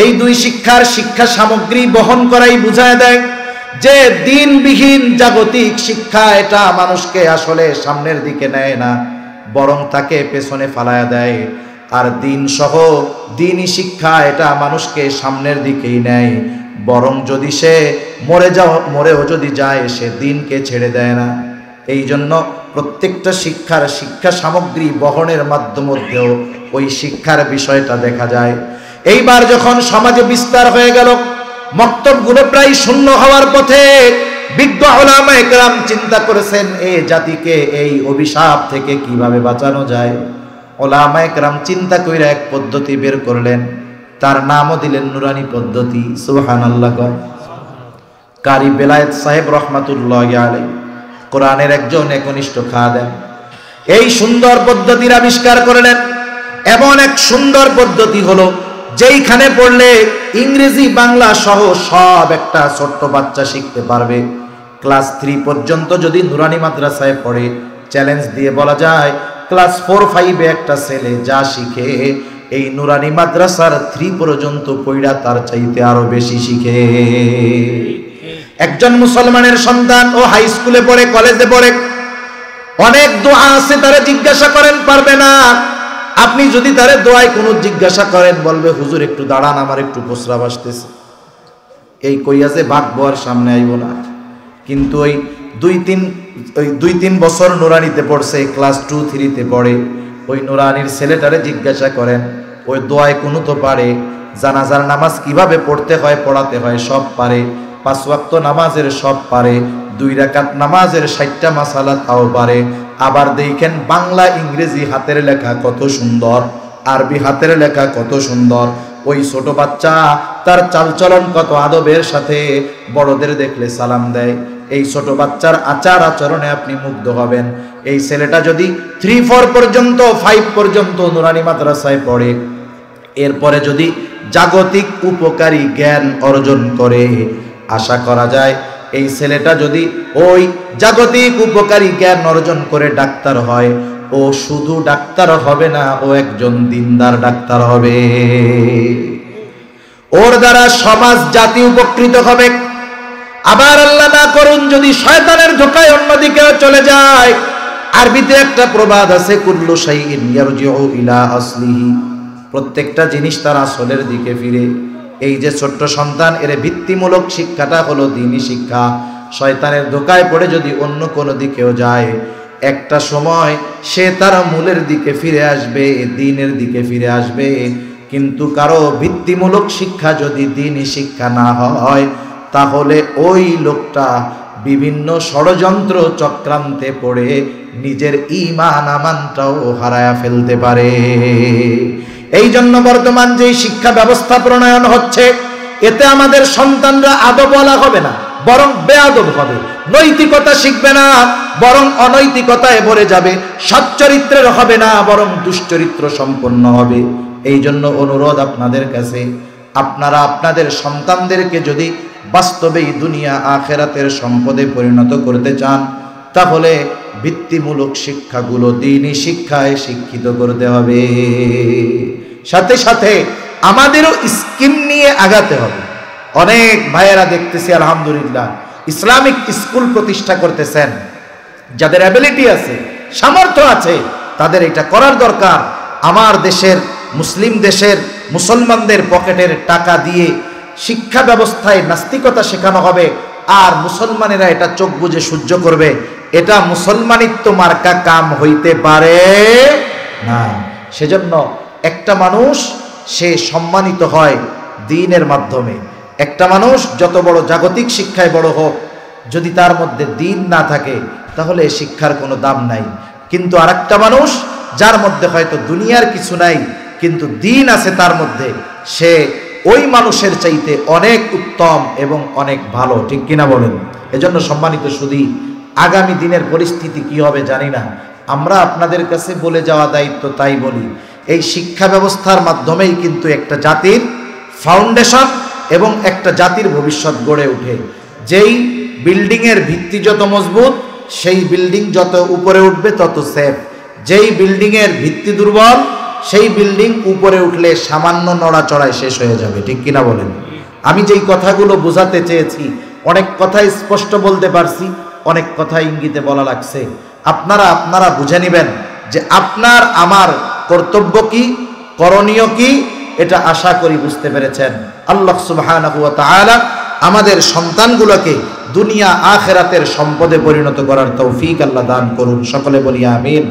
এই 2 শিক্ষা সামগ্রী বহন করাই বুঝায় দেয় যে দিনবিহীন জাগতিক শিক্ষা এটা মানুষকে আসলে সামনের দিকে নেয় না, বরং তাকে পেছনে ফালায়া দেয়। আর দিন সহ দিনই শিক্ষা এটা মানুষকে সামনের দিকেই নেয়, বরং যদি সে মরেও যদি যায়, সে দিনকে ছেড়ে দেয় না। এই জন্য প্রত্যেকটা শিক্ষা সামগ্রী বহনের মধ্যেও ওই শিক্ষার বিষয়টা দেখা যায়। এইবার যখন সমাজে বিস্তার হয়ে গেল, মক্তবগুলো প্রায় শূন্য হওয়ার পথে, বিজ্ঞ উলামায়ে কেরাম চিন্তা করেছেন এই জাতিকে এই অভিশাপ থেকে কিভাবে বাঁচানো যায়। উলামায়ে কেরাম চিন্তা করে এক পদ্ধতি বের করলেন, তার নামও দিলেন নুরানি পদ্ধতি। সুবহানাল্লাহ। কারি বেলায়েত সাহেব রহমাতুল্লাহি আলাইহি, কোরআনের একজন একনিষ্ঠ খাদেম, এই সুন্দর পদ্ধতির আবিষ্কার করলেন। এমন এক সুন্দর পদ্ধতি হলো যেইখানে পড়লে ইংরেজি বাংলা সহ সব একটা ছোট্ট বাচ্চা শিখতে পারবে। ক্লাস 3 পর্যন্ত যদি নুরানি মাদ্রাসায় পড়ে, চ্যালেঞ্জ দিয়ে বলা যায় ক্লাস 4-5-এ একটা ছেলে যা শিখে, এই নুরানি মাদ্রাসার 3 পর্যন্ত পড়া তার চাইতে আরো বেশি শিখে। একজন মুসলমানের সন্তান ও হাই স্কুলে পড়ে, কলেজে পড়ে, অনেক দোয়া আছে, তারা জিজ্ঞাসা করেন পারবে না। আপনি যদি তারে দোয়ায় কোনো জিজ্ঞাসা করেন, বলবে হুজুর একটু দাঁড়ান, আমার একটু প্রস্রাব আসতেছে, এই কইয়া যে ভাগবো আর সামনে আইব না। কিন্তু ওই 2-3 বছর নুরানিতে পড়ছে, ক্লাস 2-3-তে পড়ে, ওই নুরানির ছেলেটারে জিজ্ঞাসা করেন, ওই দোয়ায় কোনো তো পারে, জানাজার নামাজ কিভাবে পড়তে হয়, পড়াতে হয় সব পারে, 5 ওয়াক্ত নামাজের সব পারে, 2 রাকাত নামাজের 60টা মাসালা তাও পারে। আবার দেখেন বাংলা ইংরেজি হাতের লেখা কত সুন্দর, আরবি হাতের লেখা কত সুন্দর। ওই ছোট বাচ্চা তার চালচলন কত আদবের সাথে, বড়দের দেখলে সালাম দেয়। এই ছোট বাচ্চার আচার আচরণে আপনি মুগ্ধ হবেন। এই ছেলেটা যদি 3-4 পর্যন্ত 5 পর্যন্ত নুরানি মাদ্রাসায় পড়ে, এরপরে যদি জাগতিক উপকারী জ্ঞান অর্জন করে, আশা করা যায় এই ছেলেটা যদি ওই জাগতিক উপকারী জ্ঞান অর্জন করে ডাক্তার হয়, ও শুধু ডাক্তার হবে না, ও একজন দিনদার ডাক্তার হবে। ওর দ্বারা সমাজ জাতি উপকৃত হবে। আবার আল্লাহ না করুন যদি শয়তানের ধোঁকায় অন্যদিকে চলে যায়। আরবিতে একটা প্রবাদ আছে, কুল্লু শাইইন ইয়ারজিউ ইলা আসলিহি, প্রত্যেকটা জিনিস তার আসলের দিকে ফিরে। এই যে ছোট্ট সন্তান, এর ভিত্তিমূলক শিক্ষাটা হলো দ্বীনি শিক্ষা। শয়তানের ধোঁকায় পড়ে যদি অন্য কোনো দিকেও যায়, একটা সময় সে তার মূলের দিকে ফিরে আসবে, দ্বীনের দিকে ফিরে আসবে। কিন্তু কারো ভিত্তিমূলক শিক্ষা যদি দ্বীনি শিক্ষা না হয়, তাহলে ওই লোকটা বিভিন্ন ষড়যন্ত্র চক্রান্তে পড়ে নিজের ঈমান আমানটাও হারায়া ফেলতে পারে। এই জন্য বর্তমান যে শিক্ষা ব্যবস্থা প্রণয়ন হচ্ছে, এতে আমাদের সন্তানরা আদবওয়ালা হবে না, বরং বেয়াদব হবে। নৈতিকতা শিখবে না, বরং অনৈতিকতায় ভরে যাবে। সচ্চরিত্রের হবে না, বরং দুশ্চরিত্র সম্পন্ন হবে। এই জন্য অনুরোধ আপনাদের কাছে, আপনারা আপনাদের সন্তানদেরকে যদি বাস্তবেই দুনিয়া আখেরাতের সম্পদে পরিণত করতে চান, তাহলে ভিত্তিমূলক শিক্ষাগুলো দ্বীনি শিক্ষায় শিক্ষিত করতে হবে। সাথে সাথে আমাদেরও স্কিম নিয়ে আগাতে হবে। অনেক ভাইয়েরা দেখতেছি আলহামদুলিল্লাহ ইসলামিক স্কুল প্রতিষ্ঠা করতেছেন। যাদের অ্যাবিলিটি আছে, সামর্থ্য আছে, তাদের এটা করার দরকার। আমার দেশের, মুসলিম দেশের মুসলমানদের পকেটের টাকা দিয়ে শিক্ষা ব্যবস্থায় নাস্তিকতা শেখানো হবে, আর মুসলমানেরা এটা চোখ বুজে সহ্য করবে। এটা মুসলমানিত্ব মার্কা কাম হইতে পারে না। সেজন্য একটা মানুষ সে সম্মানিত হয় দ্বীনের মাধ্যমে। একটা মানুষ যত বড় জাগতিক শিক্ষায় বড় হোক, যদি তার মধ্যে দ্বীন না থাকে, তাহলে শিক্ষার কোনো দাম নাই। কিন্তু আরেকটা মানুষ যার মধ্যে হয়তো দুনিয়ার কিছু নাই, কিন্তু দ্বীন আছে তার মধ্যে, সে ওই মানুষের চাইতে অনেক উত্তম এবং অনেক ভালো। ঠিক কিনা বলেন? এজন্য সম্মানিত শুধু আগামী দিনের পরিস্থিতি কি হবে জানি না, আমরা আপনাদের কাছে বলে যাওয়া দায়িত্ব তাই বলি। এই শিক্ষা ব্যবস্থার মাধ্যমেই কিন্তু একটা জাতির ফাউন্ডেশন এবং একটা জাতির ভবিষ্যৎ গড়ে ওঠে। যেই বিল্ডিংয়ের ভিত্তি যত মজবুত, সেই বিল্ডিং যত উপরে উঠবে তত সেফ। যেই বিল্ডিংয়ের ভিত্তি দুর্বল, সেই বিল্ডিং উপরে উঠলে সামান্য নড়াচড়ায় শেষ হয়ে যাবে। ঠিক কিনা বলেন? আমি যেই কথাগুলো বোঝাতে চেয়েছি, অনেক কথাই স্পষ্ট বলতে পারছি, অনেক কথা ইঙ্গিতে বলা লাগছে। আপনারা বুঝে নেবেন যে আপনার আমার কর্তব্য কি, করণীয় কি, এটা আশা করি বুঝতে পেরেছেন। আল্লাহ সুবহানাহু ওয়া তাআলা আমাদের সন্তানগুলোকে দুনিয়া আখিরাতের সম্পদে পরিণত করার তৌফিক আল্লাহ দান করুন। সকলে বলি আমিন।